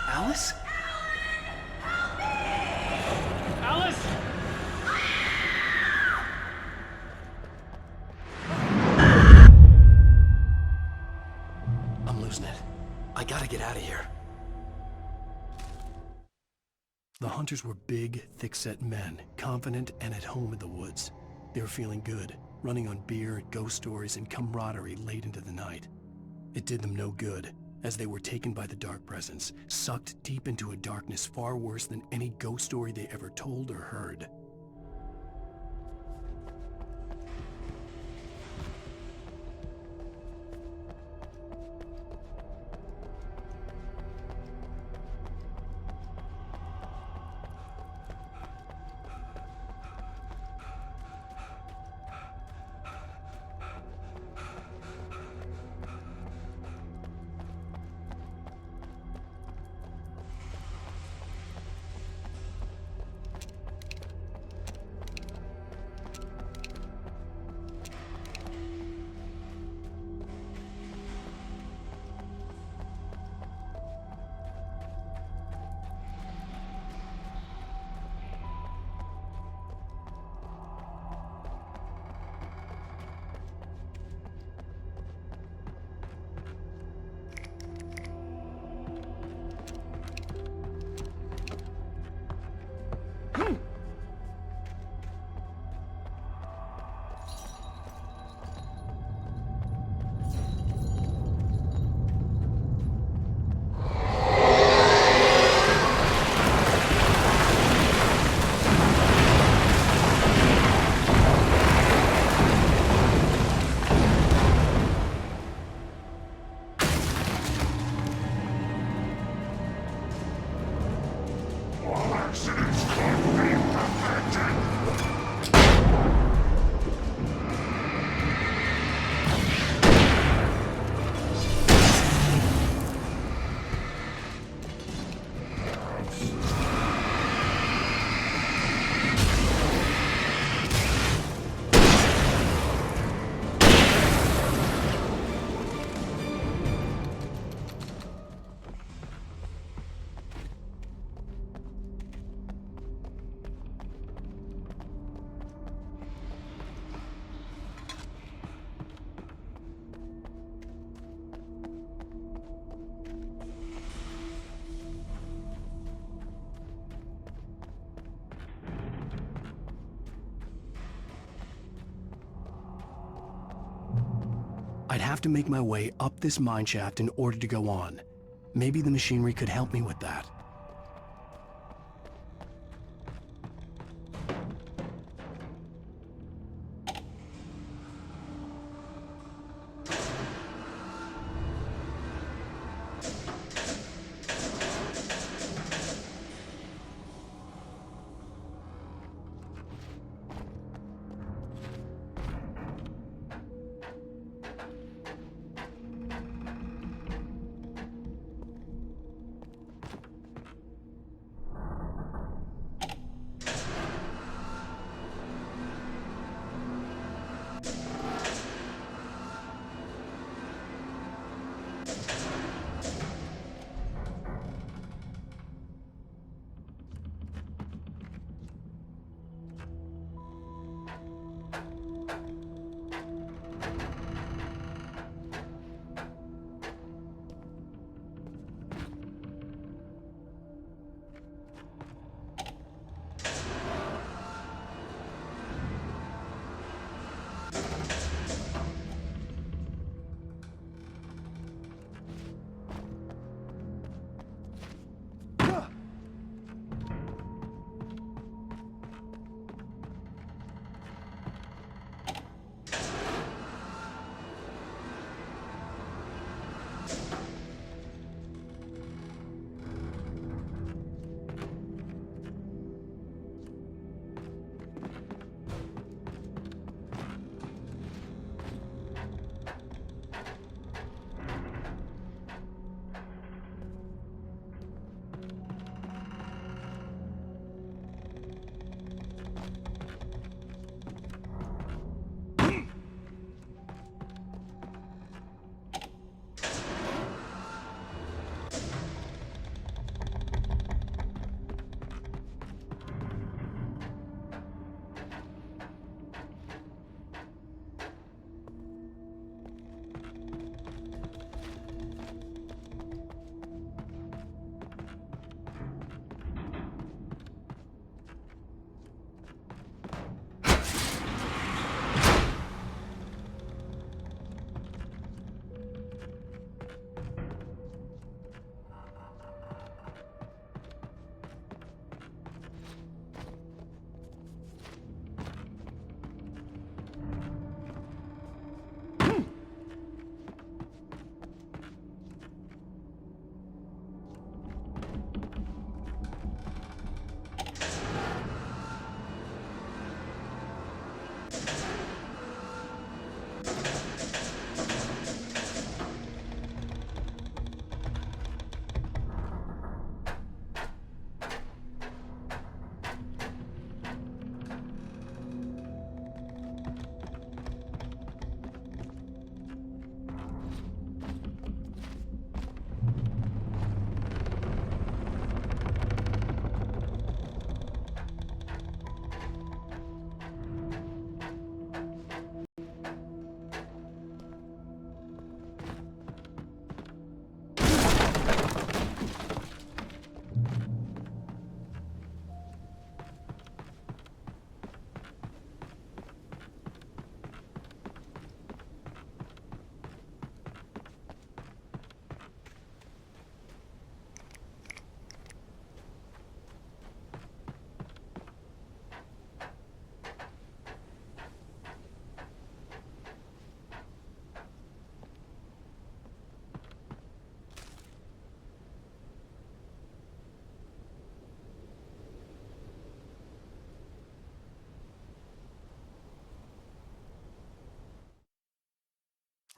Alice? Alice! I'm losing it. I gotta get out of here. The hunters were big, thick-set men, confident and at home in the woods. They were feeling good, running on beer, ghost stories, and camaraderie late into the night. It did them no good, as they were taken by the dark presence, sucked deep into a darkness far worse than any ghost story they ever told or heard. I'd have to make my way up this mine shaft in order to go on. Maybe the machinery could help me with that.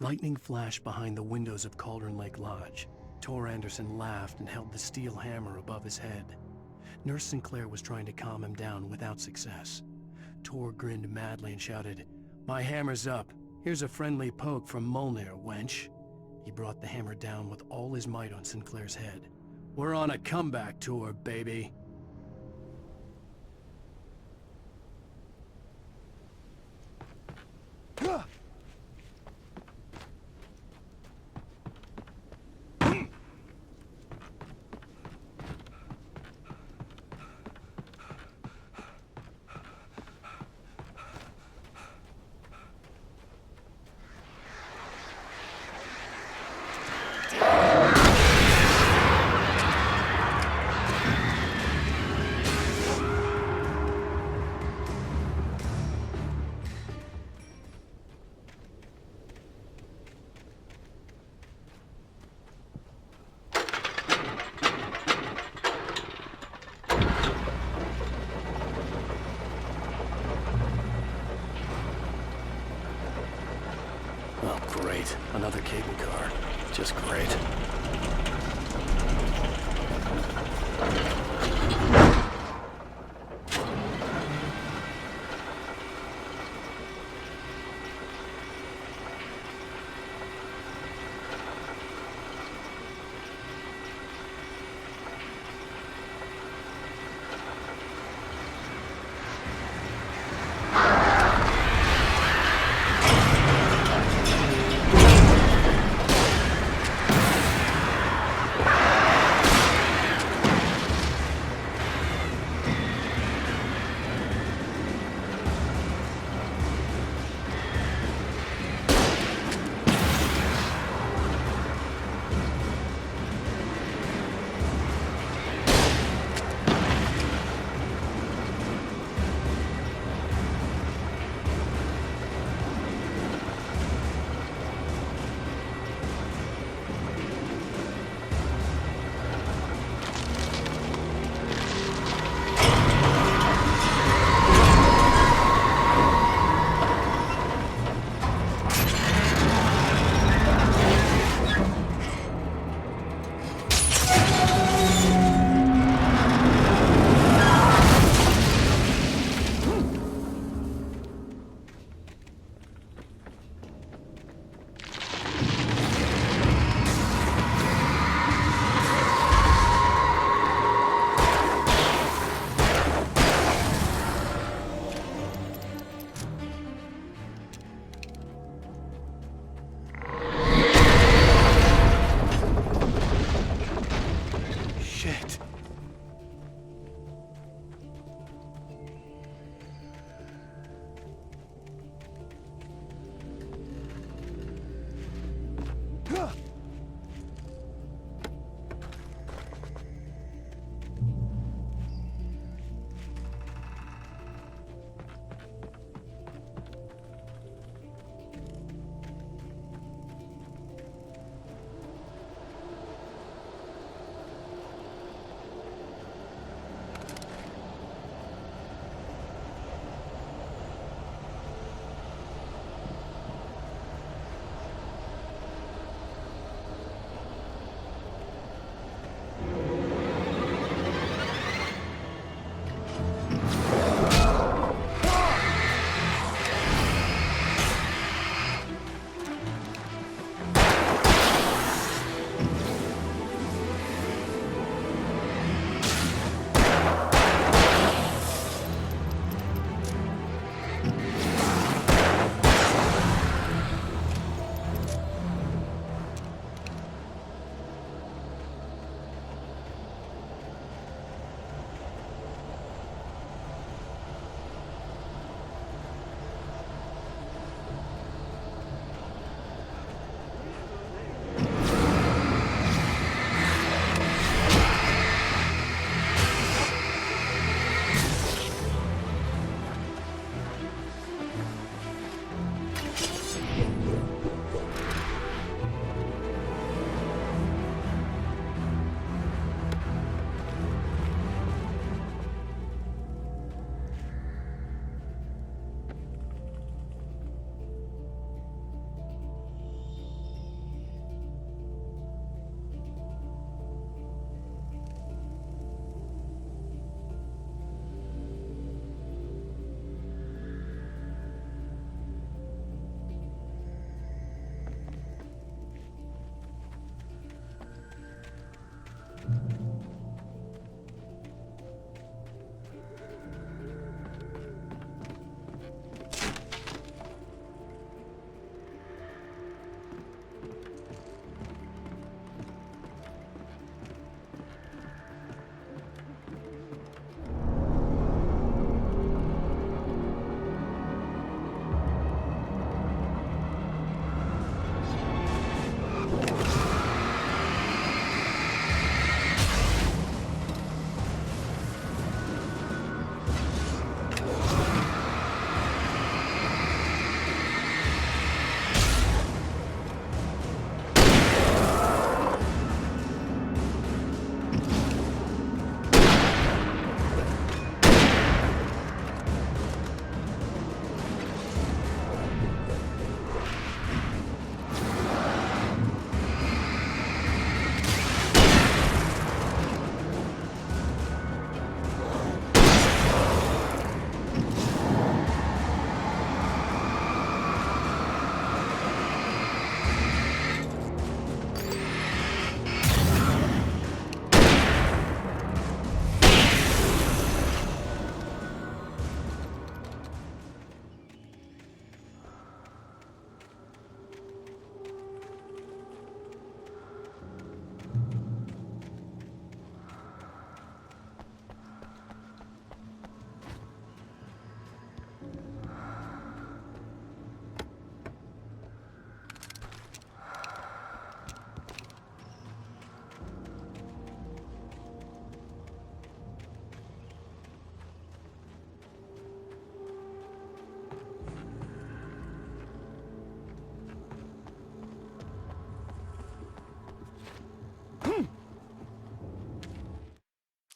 Lightning flashed behind the windows of Cauldron Lake Lodge. Tor Anderson laughed and held the steel hammer above his head. Nurse Sinclair was trying to calm him down without success. Tor grinned madly and shouted, "My hammer's up. Here's a friendly poke from Molnir, wench." He brought the hammer down with all his might on Sinclair's head. "We're on a comeback tour, baby." Oh, great. Another cable car. Just great.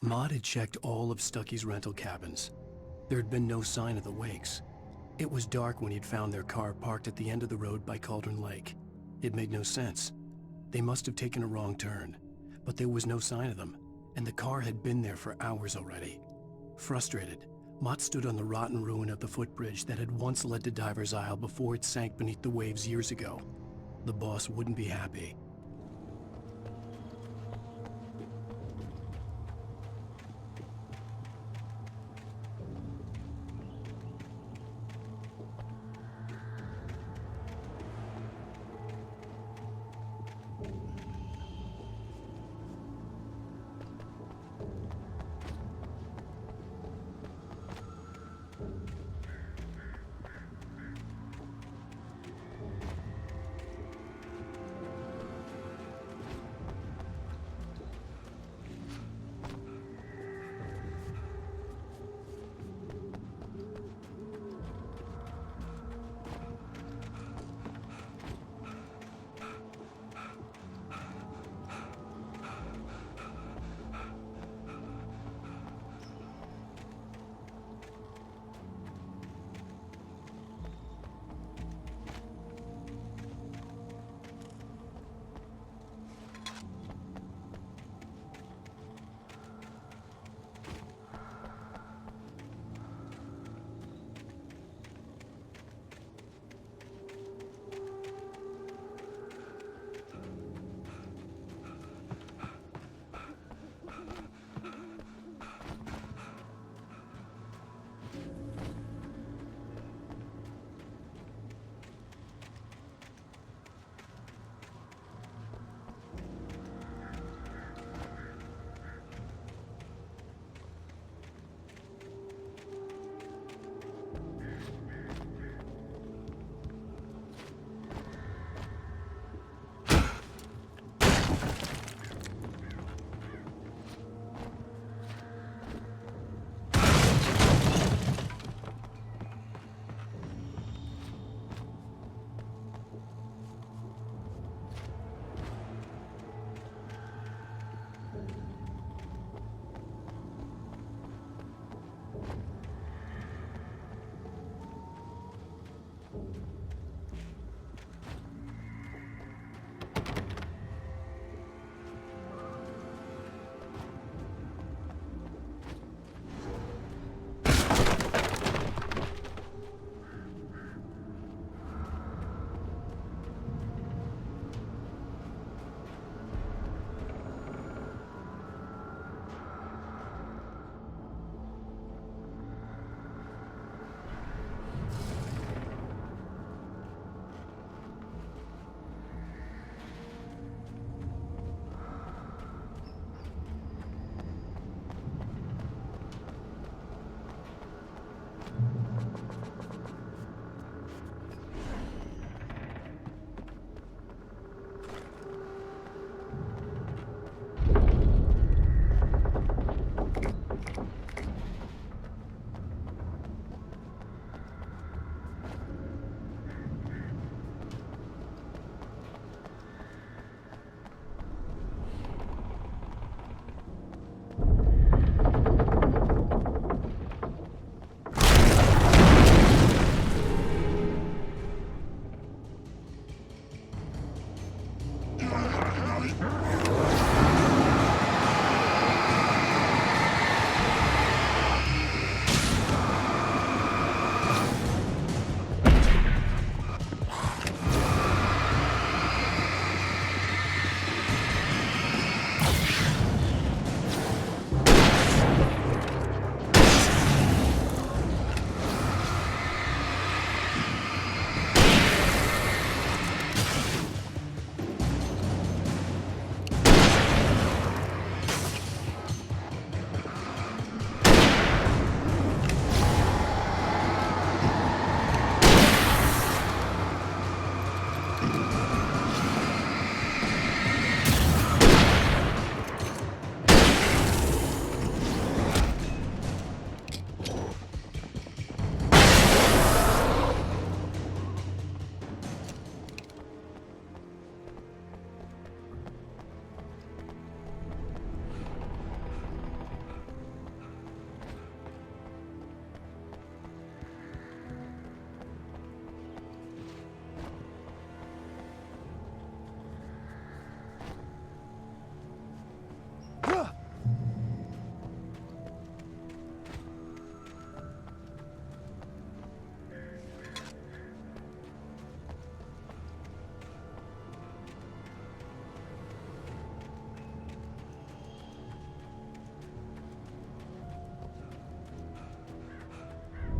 Maud had checked all of Stucky's rental cabins. There had been no sign of the Wakes. It was dark when he'd found their car parked at the end of the road by Cauldron Lake. It made no sense. They must have taken a wrong turn, but there was no sign of them, and the car had been there for hours already. Frustrated, Mott stood on the rotten ruin of the footbridge that had once led to Diver's Isle before it sank beneath the waves years ago. The boss wouldn't be happy.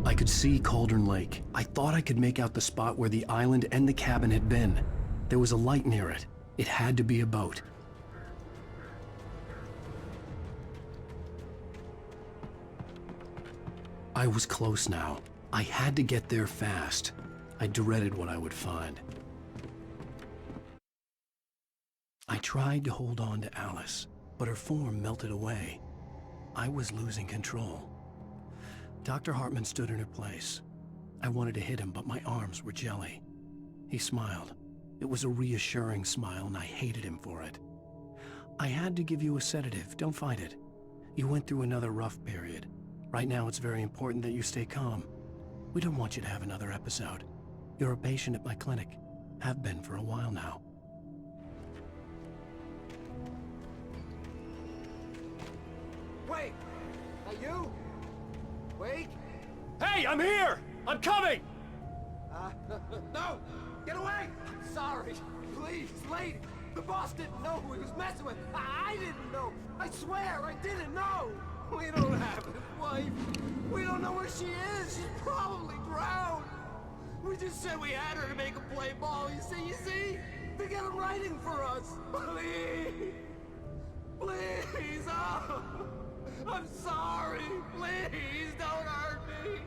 I could see Cauldron Lake. I thought I could make out the spot where the island and the cabin had been. There was a light near it. It had to be a boat. I was close now. I had to get there fast. I dreaded what I would find. I tried to hold on to Alice, but her form melted away. I was losing control. Dr. Hartman stood in her place. I wanted to hit him, but my arms were jelly. He smiled. It was a reassuring smile, and I hated him for it. I had to give you a sedative. Don't fight it. You went through another rough period. Right now, it's very important that you stay calm. We don't want you to have another episode. You're a patient at my clinic. Have been for a while now. Wait! Are you? Wait! Hey, I'm here! I'm coming! No! Get away! Sorry. Please, lady. The boss didn't know who he was messing with. I didn't know. I swear, I didn't know. We don't have his wife. We don't know where she is. She's probably drowned. We just said we had her to make a play ball. You see? To get him writing for us. Please. Please. Oh. I'm sorry. Please don't hurt me.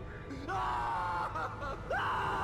Ah! Ah!